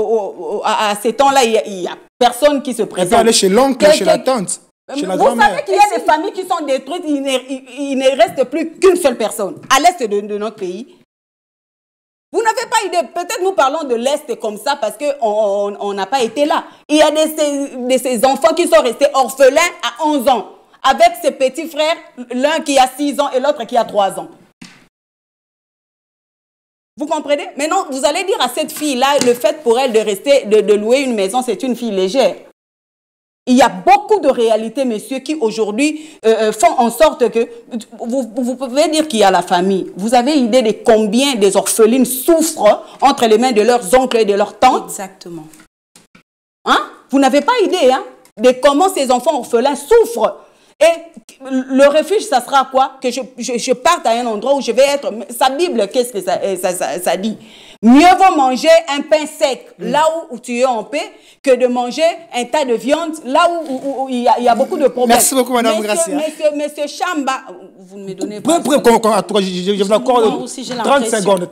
à ces temps-là, il n'y a personne qui se présente. Elle peut aller chez l'oncle, chez la tante, chez la grand-mère. Vous savez qu'il y a des familles qui sont détruites, il ne reste plus qu'une seule personne à l'est de notre pays. Vous n'avez pas idée, peut-être nous parlons de l'Est comme ça parce qu'on n'a pas été là. Il y a de ces enfants qui sont restés orphelins à 11 ans, avec ses petits frères, l'un qui a 6 ans et l'autre qui a 3 ans. Vous comprenez? Maintenant, vous allez dire à cette fille-là, le fait pour elle de louer une maison, c'est une fille légère. Il y a beaucoup de réalités, messieurs, qui aujourd'hui font en sorte que... Vous pouvez dire qu'il y a la famille. Vous avez idée de combien des orphelines souffrent entre les mains de leurs oncles et de leurs tantes? Exactement. Hein? Vous n'avez pas idée de comment ces enfants orphelins souffrent. Et le refuge, ça sera quoi? Que je parte à un endroit où je vais être... Sa Bible, qu'est-ce que ça dit? Mieux vaut manger un pain sec là où tu es en paix que de manger un tas de viande là où il y a beaucoup de problèmes. Merci beaucoup, Madame Gracia. Monsieur Chamba, vous ne me donnez pas... Je vous accorde 30 secondes.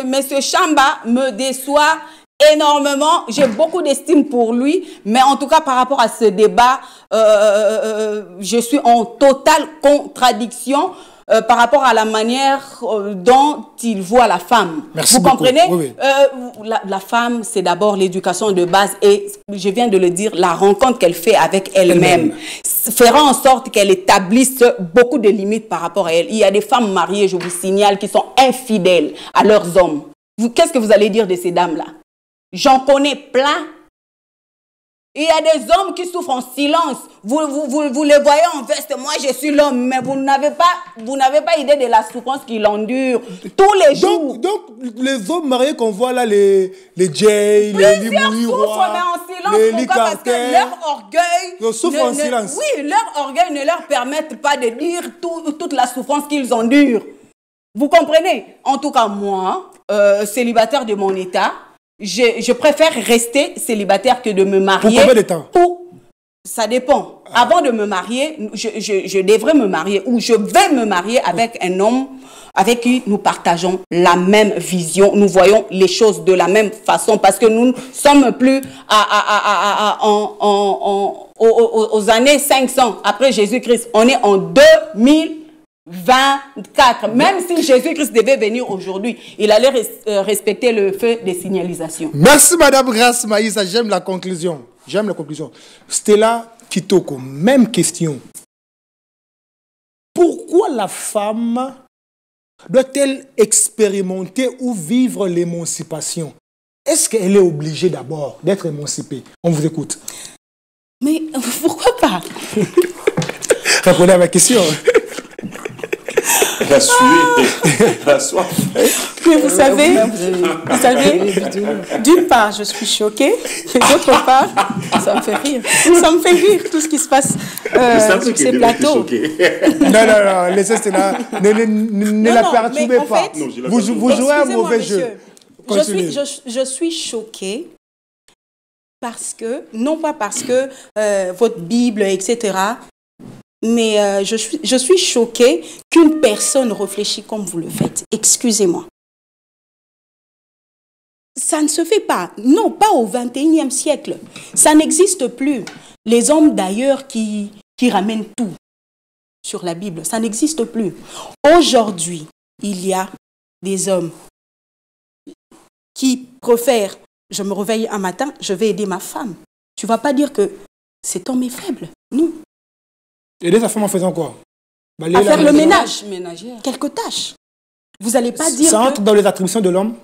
Monsieur Chamba me déçoit énormément. J'ai beaucoup d'estime pour lui, mais en tout cas, par rapport à ce débat, je suis en totale contradiction par rapport à la manière dont il voit la femme. Merci Vous beaucoup. comprenez? Oui. La femme, c'est d'abord l'éducation de base et, je viens de le dire, la rencontre qu'elle fait avec elle-même fera en sorte qu'elle établisse beaucoup de limites par rapport à elle. Il y a des femmes mariées, je vous signale, qui sont infidèles à leurs hommes. Qu'est-ce que vous allez dire de ces dames-là? J'en connais plein. Il y a des hommes qui souffrent en silence. Vous les voyez en veste. Moi, je suis l'homme, mais vous n'avez pas idée de la souffrance qu'ils endurent tous les jours. Donc, les hommes mariés qu'on voit là, les Jay, les Limouis, souffrent, mais en silence. Pourquoi? Parce que leur orgueil... Ils souffrent en silence. Oui, leur orgueil ne leur permet pas de dire toute la souffrance qu'ils endurent. Vous comprenez? En tout cas, moi, célibataire de mon état, je préfère rester célibataire que de me marier. Pour combien de temps? Ça dépend. Avant de me marier, je devrais me marier ou je vais me marier avec un homme avec qui nous partageons la même vision. Nous voyons les choses de la même façon parce que nous ne sommes plus aux années 500 après Jésus-Christ. On est en 2024. Même si Jésus-Christ devait venir aujourd'hui, il allait respecter le feu des signalisations. Merci, Madame Grace Maïssa. J'aime la conclusion. Stella Kitoko, même question. Pourquoi la femme doit-elle expérimenter ou vivre l'émancipation? Est-ce qu'elle est obligée d'abord d'être émancipée? On vous écoute. Mais pourquoi pas? Répondez à ma question. Elle a sué. Elle a soif. Mais vous savez, d'une part, je suis choquée, et d'autre part, ça me fait rire. Ça me fait rire tout ce qui se passe sur ces plateaux. Non, laissez cela. Ne la perturbez pas. Fait, vous jouez un mauvais jeu. Je suis choquée parce que, non pas parce que votre Bible, etc., mais je suis choquée qu'une personne réfléchisse comme vous le faites. Excusez-moi. Ça ne se fait pas. Non, pas au XXIe siècle. Ça n'existe plus. Les hommes d'ailleurs qui ramènent tout sur la Bible, ça n'existe plus. Aujourd'hui, il y a des hommes qui préfèrent, je me réveille un matin, je vais aider ma femme. Tu ne vas pas dire que cet homme est faible. Non. Aider sa femme en faisant quoi? À faire le ménage. Quelques tâches. Vous n'allez pas dire ça entre dans les attributions de l'homme?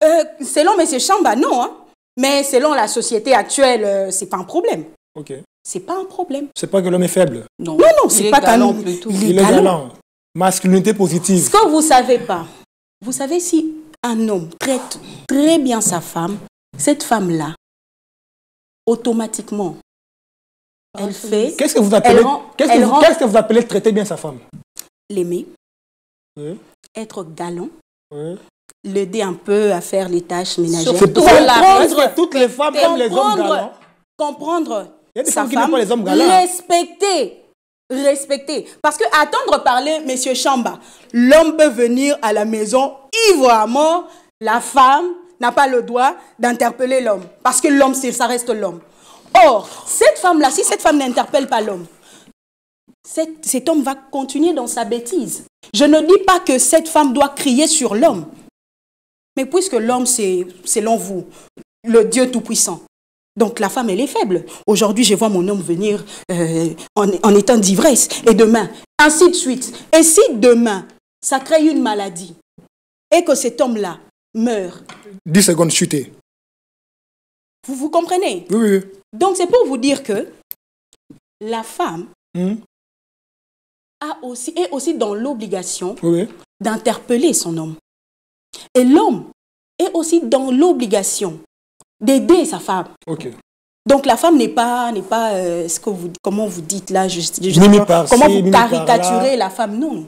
Selon M. Chamba, non. Hein. Mais selon la société actuelle, c'est pas un problème. Ok. C'est pas un problème. C'est pas que l'homme est faible. Non, c'est pas galant plutôt. Il est galant. Masculinité positive. Ce que vous savez pas, vous savez si un homme traite très bien sa femme, cette femme-là, automatiquement, elle fait... Qu'est-ce que vous appelez traiter bien sa femme? L'aimer, oui. être galant, oui. L'aider un peu à faire les tâches ménagères. C'est pour comprendre que toutes les femmes aiment les hommes galants. Comprendre sa femme, les hommes galants. Respecter. Parce que attendre parler M. Chamba, l'homme peut venir à la maison ivre à mort, la femme n'a pas le droit d'interpeller l'homme. Parce que l'homme, ça reste l'homme. Or, cette femme-là, si cette femme n'interpelle pas l'homme, cet homme va continuer dans sa bêtise. Je ne dis pas que cette femme doit crier sur l'homme. Mais puisque l'homme, c'est, selon vous, le Dieu Tout-Puissant, donc la femme, elle est faible. Aujourd'hui, je vois mon homme venir en étant d'ivresse. Et demain, ainsi de suite. Et si demain, ça crée une maladie et que cet homme-là meurt. 10 secondes, chuter. Vous comprenez? Oui. Donc, c'est pour vous dire que la femme est aussi dans l'obligation d'interpeller son homme. Et l'homme est aussi dans l'obligation d'aider sa femme. Ok. Donc la femme n'est pas comment vous dites là, comment vous caricaturez la femme. Non.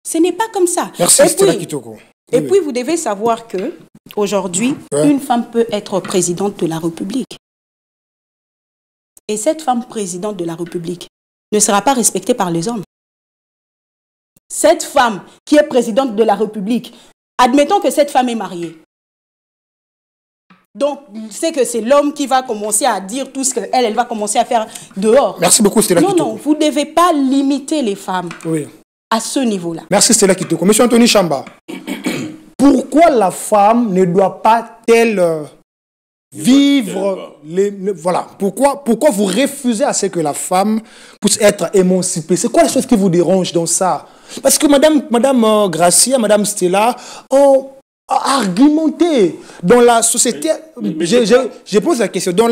Ce n'est pas comme ça. Merci, Stella Kitoko. Et puis vous devez savoir que aujourd'hui, une femme peut être présidente de la République. Et cette femme présidente de la République ne sera pas respectée par les hommes. Cette femme qui est présidente de la République, admettons que cette femme est mariée. Donc, c'est que c'est l'homme qui va commencer à dire tout ce qu'elle va commencer à faire dehors. Merci beaucoup, Stella Kitoko. Non, vous ne devez pas limiter les femmes à ce niveau-là. Merci, Stella Kitoko. Monsieur Anthony Chamba, pourquoi la femme ne doit pas-elle vivre voilà. Pourquoi vous refusez à ce que la femme puisse être émancipée? C'est quoi la chose qui vous dérange dans ça? Parce que Madame Gracia, Madame Stella ont argumenté dans la société. Je pose la question. Dans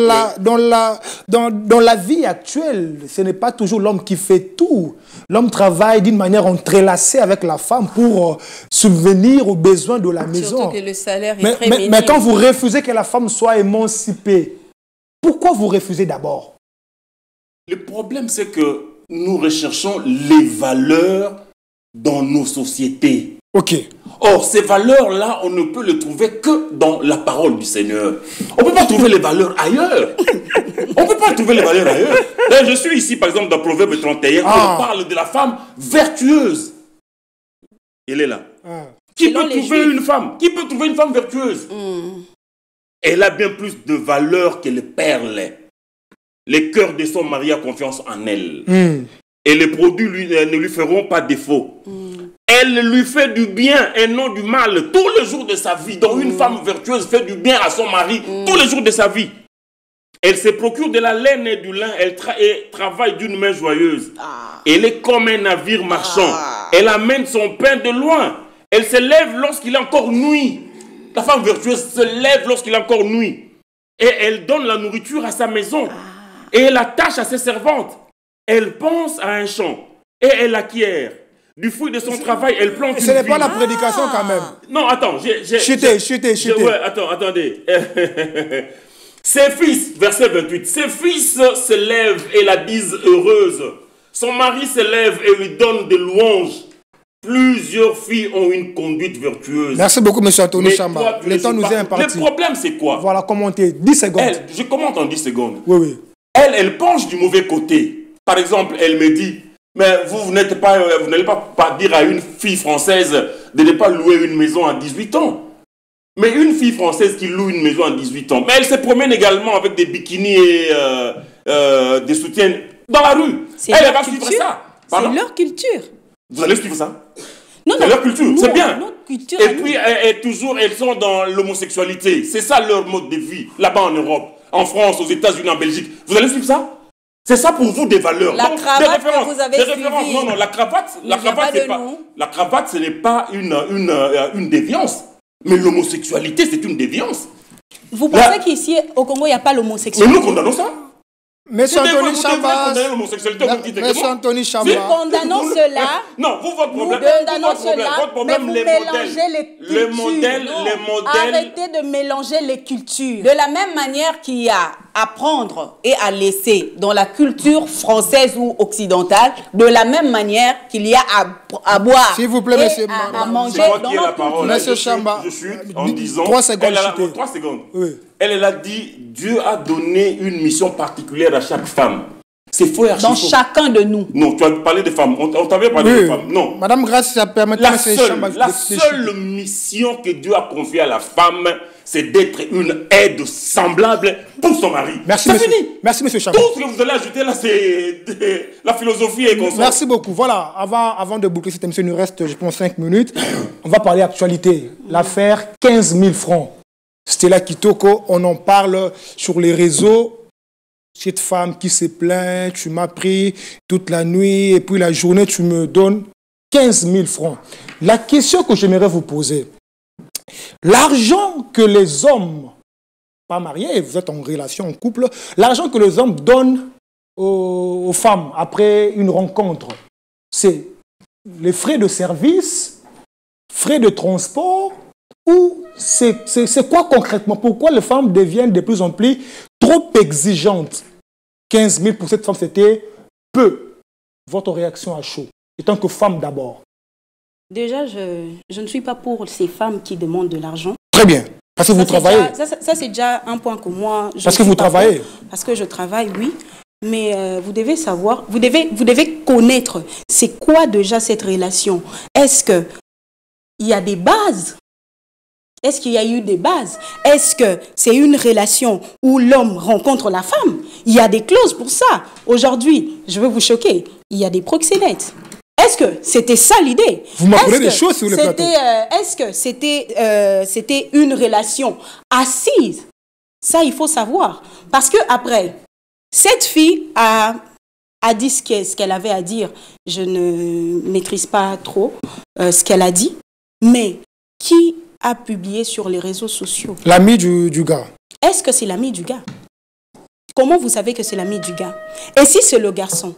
la vie actuelle, ce n'est pas toujours l'homme qui fait tout. L'homme travaille d'une manière entrelacée avec la femme pour subvenir aux besoins de la maison. Surtout que le salaire est très minime. Mais quand vous refusez que la femme soit émancipée, pourquoi vous refusez d'abord? Le problème, c'est que nous recherchons les valeurs dans nos sociétés. Ok. Or, ces valeurs-là, on ne peut les trouver que dans la parole du Seigneur. On ne peut pas trouver les valeurs ailleurs. On ne peut pas trouver les valeurs ailleurs. Là, je suis ici, par exemple, dans Proverbe 31, où on parle de la femme vertueuse. Elle est là. Qui peut trouver une femme? Qui peut trouver une femme vertueuse? Elle a bien plus de valeur que les perles. Les cœurs de son mari ont confiance en elle. Et les produits ne lui feront pas défaut. Elle lui fait du bien et non du mal tous les jours de sa vie. Donc une femme vertueuse fait du bien à son mari tous les jours de sa vie. Elle se procure de la laine et du lin. Elle travaille d'une main joyeuse. Elle est comme un navire marchand. Elle amène son pain de loin. Elle se lève lorsqu'il est encore nuit. La femme vertueuse se lève lorsqu'il est encore nuit. Et elle donne la nourriture à sa maison. Et elle attache à ses servantes. Elle pense à un champ. et elle acquiert du fruit de son travail, elle plante une vie. Ce n'est pas la prédication quand même. Non, attends, Chutez. Ouais, attendez. Ses fils, verset 28, ses fils se lèvent et la disent heureuse. Son mari se lève et lui donne des louanges. Plusieurs filles ont une conduite vertueuse. Merci beaucoup, M. Anthony Chamba. Le temps nous est imparti. Le problème, c'est quoi? Voilà, commentez. 10 secondes. Je commente en 10 secondes. Oui. Elle penche du mauvais côté. Par exemple, elle me dit, mais vous n'allez pas dire à une fille française de ne pas louer une maison à 18 ans. Mais une fille française qui loue une maison à 18 ans, mais elle se promène également avec des bikinis et des soutiens dans la rue. Elle va suivre ça. C'est leur culture. Vous allez suivre ça? Non, c'est leur culture, c'est bien. Culture et puis, elles sont dans l'homosexualité. C'est ça leur mode de vie, là-bas en Europe, en France, aux États-Unis, en Belgique. Vous allez suivre ça? C'est ça pour vous des valeurs. La cravate que vous avez suivie. Non, la cravate, ce n'est pas une déviance. Mais l'homosexualité, c'est une déviance. Vous pensez qu'ici, au Congo, il n'y a pas l'homosexualité? Mais nous condamnons ça. Monsieur Anthony Chamba, Monsieur Anthony Chamba, nous condamnons cela. Non, vous, votre problème, votre problème, mais vous mélangez les cultures. Arrêtez de mélanger les cultures. De la même manière qu'il y a à prendre et à laisser dans la culture française ou occidentale, de la même manière qu'il y a à boire, s'il vous plaît, monsieur, à manger dans notre culture. Monsieur Chamba, je suis en disant 3 secondes. 3 secondes. Oui. Elle a dit, Dieu a donné une mission particulière à chaque femme. C'est faux et archi dans faux. chacun de nous. Non, tu as parlé des femmes. On t'avait parlé des femmes. Non. Madame Grâce, ça permet la seule mission que Dieu a confiée à la femme, c'est d'être une aide semblable pour son mari. Merci, monsieur. Fini. Merci, monsieur Chamba. Tout ce que vous allez ajouter là, c'est la philosophie et consort. Merci beaucoup. Voilà, avant de boucler cette émission, il nous reste, je pense, 5 minutes. On va parler actualité. L'affaire 15 000 francs. Stella Kitoko, on en parle sur les réseaux. Cette femme qui se plaint, tu m'as pris toute la nuit et puis la journée, tu me donnes 15 000 francs. La question que j'aimerais vous poser, l'argent que les hommes, pas mariés, vous êtes en relation, en couple, l'argent que les hommes donnent aux femmes après une rencontre, c'est les frais de service, frais de transport, ou c'est quoi concrètement? Pourquoi les femmes deviennent de plus en plus trop exigeantes? 15 000 pour cette femme, c'était peu. Votre réaction à chaud, étant que femme d'abord. Déjà, je ne suis pas pour ces femmes qui demandent de l'argent. Très bien. Parce que vous travaillez. Ça, c'est déjà un point que moi... Parce que vous travaillez. Parce que je travaille, oui. Mais vous devez savoir, vous devez connaître c'est quoi déjà cette relation. Est-ce qu'il y a des bases? Est-ce qu'il y a eu des bases? Est-ce que c'est une relation où l'homme rencontre la femme? Il y a des clauses pour ça. Aujourd'hui, je veux vous choquer, il y a des proxénètes. Est-ce que c'était ça l'idée? Vous m'apprenez des choses sur le plateau. Est-ce que c'était une relation assise? Ça, il faut savoir. Parce que après, cette fille a dit ce qu'elle avait à dire. Je ne maîtrise pas trop ce qu'elle a dit. Mais qui a publié sur les réseaux sociaux? L'ami du gars. Est-ce que c'est l'ami du gars? Comment vous savez que c'est l'ami du gars? Et si c'est le garçon?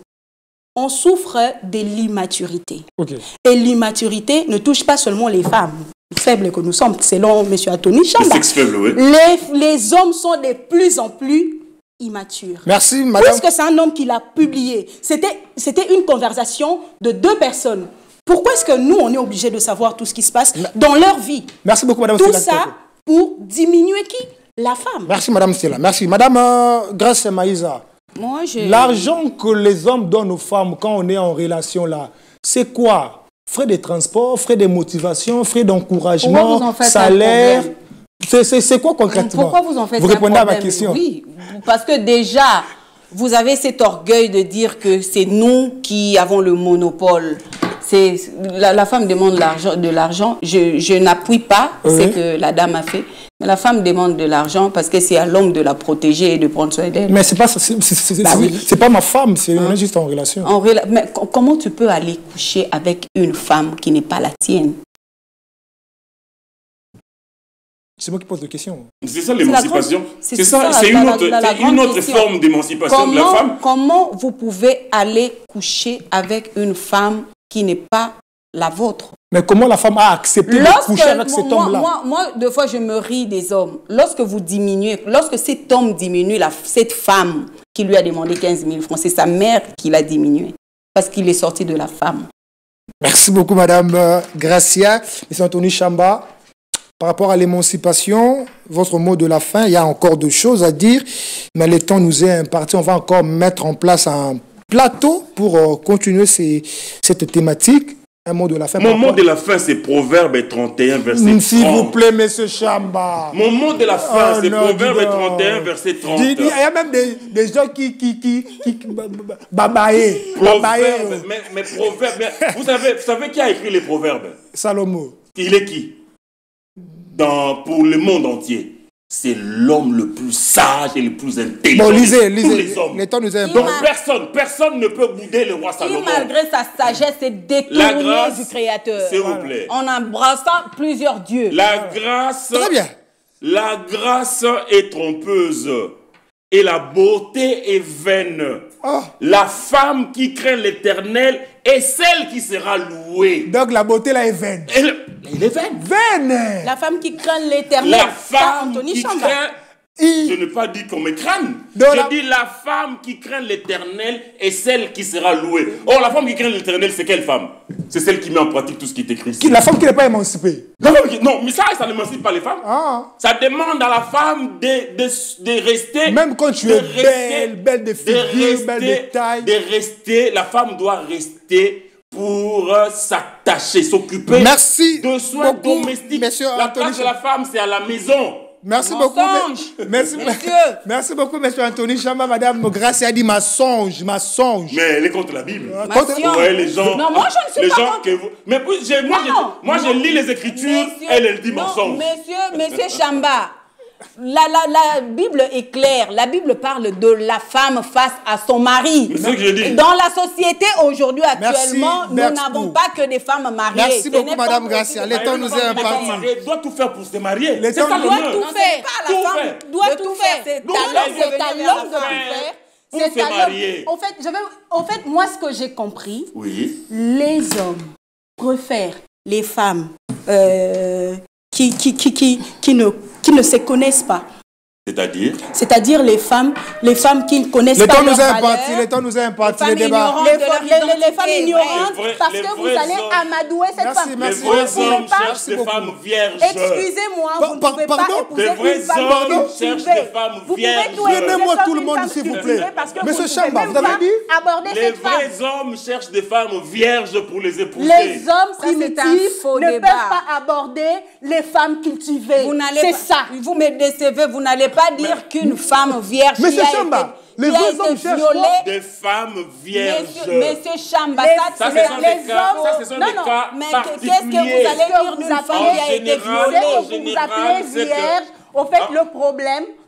On souffre de l'immaturité. Okay. Et l'immaturité ne touche pas seulement les femmes faibles que nous sommes, selon M. Anthony Chamba. Les sexes faibles, oui. Les hommes sont de plus en plus immatures. Merci, madame. Puisque c'est un homme qui l'a publié. C'était une conversation de 2 personnes. Pourquoi est-ce que nous, on est obligé de savoir tout ce qui se passe dans leur vie? Merci beaucoup, madame. Tout ça pour diminuer qui? La femme. Merci, madame Stella. Merci. Madame Grâce Maïsa. L'argent que les hommes donnent aux femmes quand on est en relation là, c'est quoi? Frais de transport, frais de motivation, frais d'encouragement, salaire. C'est quoi concrètement? Pourquoi vous en faites Vous répondez à ma question. Oui, parce que déjà, vous avez cet orgueil de dire que c'est nous qui avons le monopole. La femme demande de l'argent. Je n'appuie pas ce que la dame a fait. Mais la femme demande de l'argent parce que c'est à l'homme de la protéger et de prendre soin d'elle. Mais c'est pas ma femme, c'est juste en relation. Mais comment tu peux aller coucher avec une femme qui n'est pas la tienne? C'est moi qui pose la question. C'est ça l'émancipation. C'est ça, c'est une autre forme d'émancipation de la femme. Comment vous pouvez aller coucher avec une femme qui n'est pas la vôtre? Mais comment la femme a accepté de coucher avec cet homme-là? Moi, deux fois, je me ris des hommes. Lorsque vous diminuez, lorsque cet homme diminue cette femme qui lui a demandé 15 000 francs, c'est sa mère qui l'a diminué. Parce qu'il est sorti de la femme. Merci beaucoup, Madame Gracia. Monsieur Anthony Chamba, par rapport à l'émancipation, votre mot de la fin, il y a encore deux choses à dire, mais le temps nous est imparti. On va encore mettre en place un plateau pour continuer cette thématique. Un mot de la fin. Mon mot de la fin, c'est Proverbe 31, verset 30. S'il vous plaît, Monsieur Chamba. Mon mot de la fin, c'est Proverbe 31, verset 30. Il y a même des gens qui babaye. Mais proverbe, vous savez qui a écrit les proverbes? Salomon. Il est qui? Pour le monde entier. C'est l'homme le plus sage et le plus intelligent. Bon, lisez. Les hommes. Donc personne ne peut bouder le roi Salomon. Qui, malgré sa sagesse, est détourné du Créateur. S'il vous plaît. En embrassant plusieurs dieux. La grâce. Très bien. La grâce est trompeuse et la beauté est vaine. Oh. La femme qui craint l'Éternel est celle qui sera louée. Donc la beauté là est vaine. Elle est vaine. Vaine. La femme qui craint l'Éternel. La femme qui craint. Je n'ai pas dit qu'on me crâne. Je dis la femme qui craint l'Éternel est celle qui sera louée. Or, la femme qui craint l'Éternel, c'est quelle femme? C'est celle qui met en pratique tout ce qui est écrit ici. La femme qui n'est pas émancipée. Non, mais ça n'émancipe pas les femmes. Ah. Ça demande à la femme de rester. Même quand tu es belle de figure, belle de taille. De rester, la femme doit rester pour s'attacher, s'occuper de soins domestiques. La place de la femme, c'est à la maison. Merci beaucoup. Merci beaucoup, monsieur Anthony Chamba. Madame Gracia a dit mensonge. Mais elle est contre la Bible. Ouais, les gens. Non, moi je ne suis pas contre. Mais moi, je lis les Écritures. Elle dit mensonge. Monsieur Chamba. La Bible est claire. La Bible parle de la femme face à son mari. C'est ce que je dis. Dans la société aujourd'hui, actuellement, nous n'avons pas que des femmes mariées. Merci beaucoup, Madame Gracia. Le temps nous est imparti. Elle doit tout faire pour se marier. Elle doit tout faire. La femme doit tout faire. C'est à l'homme de tout faire. Pour se marier. En fait, moi, ce que j'ai compris, les hommes préfèrent les femmes qui ne se connaissent pas. C'est-à-dire les femmes qui ne connaissent pas leur valeur. Le temps nous a imparti le débat. Les femmes ignorantes, parce que vous allez amadouer cette femme. Les vrais hommes cherchent des femmes vierges. Excusez-moi, vous ne pouvez pas épouser une femme cherchent des femmes vierges. Donnez-moi tout le monde, s'il vous plaît. Monsieur Chamba, vous avez dit? Les vrais hommes cherchent des femmes vierges pour les épouser. Les hommes primitifs ne peuvent pas aborder les femmes cultivées. C'est ça. Vous me décevez, vous n'allez pas dire qu'une femme vierge Monsieur Chamba, les vrais hommes cherchent des femmes vierges. Monsieur Chamba, ça ce sont des cas mais qu'est-ce que vous allez dire d'une femme qui a été violée? Vous vous appelez vierge. En fait,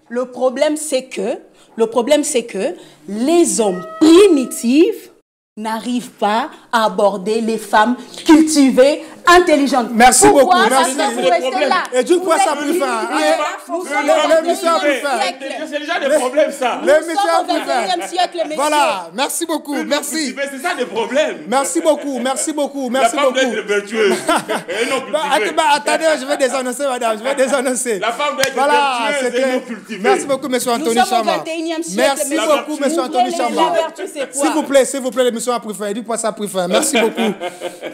le problème, c'est que les hommes primitifs n'arrivent pas à aborder les femmes cultivées, intelligentes. Merci beaucoup. Merci. Parce que vous restez là. Et du coup, ça a pris fin. L'émission a pris fin. C'est déjà des problèmes, ça. L'émission a pris fin. Siècle, messieurs. Voilà. Merci beaucoup. Merci. C'est ça des problèmes. Merci beaucoup. Merci beaucoup. Merci beaucoup. La femme doit être vertueuse. Attendez, je vais désannoncer, madame. Je vais désannoncer. La femme doit être vertueuse et non cultivée. Merci beaucoup, monsieur Anthony Chamba. Merci beaucoup, monsieur Anthony Chamba. S'il vous plaît, l'émission a pris fin. Dis-moi ça a pris fin. Merci beaucoup.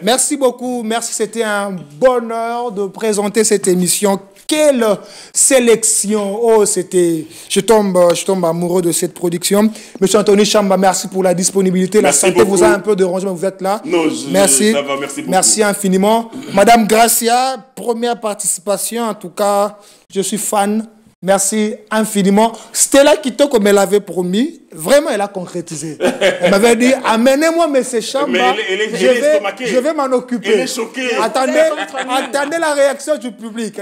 Merci beaucoup. Merci. C'était un bonheur de présenter cette émission. Quelle sélection! Oh, c'était... Je tombe amoureux de cette production. Monsieur Anthony Chamba, merci pour la disponibilité. Merci la santé beaucoup. vous a un peu dérangé, mais vous êtes là. Non, merci. Ça va, merci beaucoup. Merci infiniment. Madame Gracia, première participation. En tout cas, je suis fan. Merci infiniment. Stella Kitoko me l'avait promis. Vraiment, elle a concrétisé. Elle m'avait dit, amenez-moi M. Chamba. Je vais m'en occuper. Elle est choquée. Attendez la réaction du public.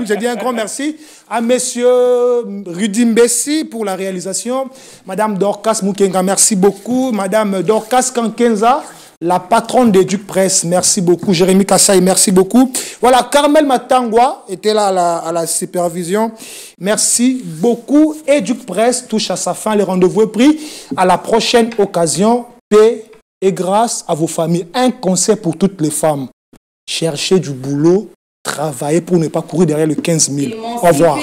J'ai dit un grand merci à M. Rudy Mbessi pour la réalisation. Madame Dorcas Moukenga, merci beaucoup. Madame Dorcas Kankenza. la patronne d'Éduc Presse, merci beaucoup. Jérémy Kassaï, merci beaucoup. Voilà, Carmel Matangwa était là à la supervision. Merci beaucoup. Éduc Presse touche à sa fin. Le rendez-vous est pris. À la prochaine occasion. Paix et grâce à vos familles. Un conseil pour toutes les femmes. Cherchez du boulot, travaillez pour ne pas courir derrière le 15 000. Au revoir.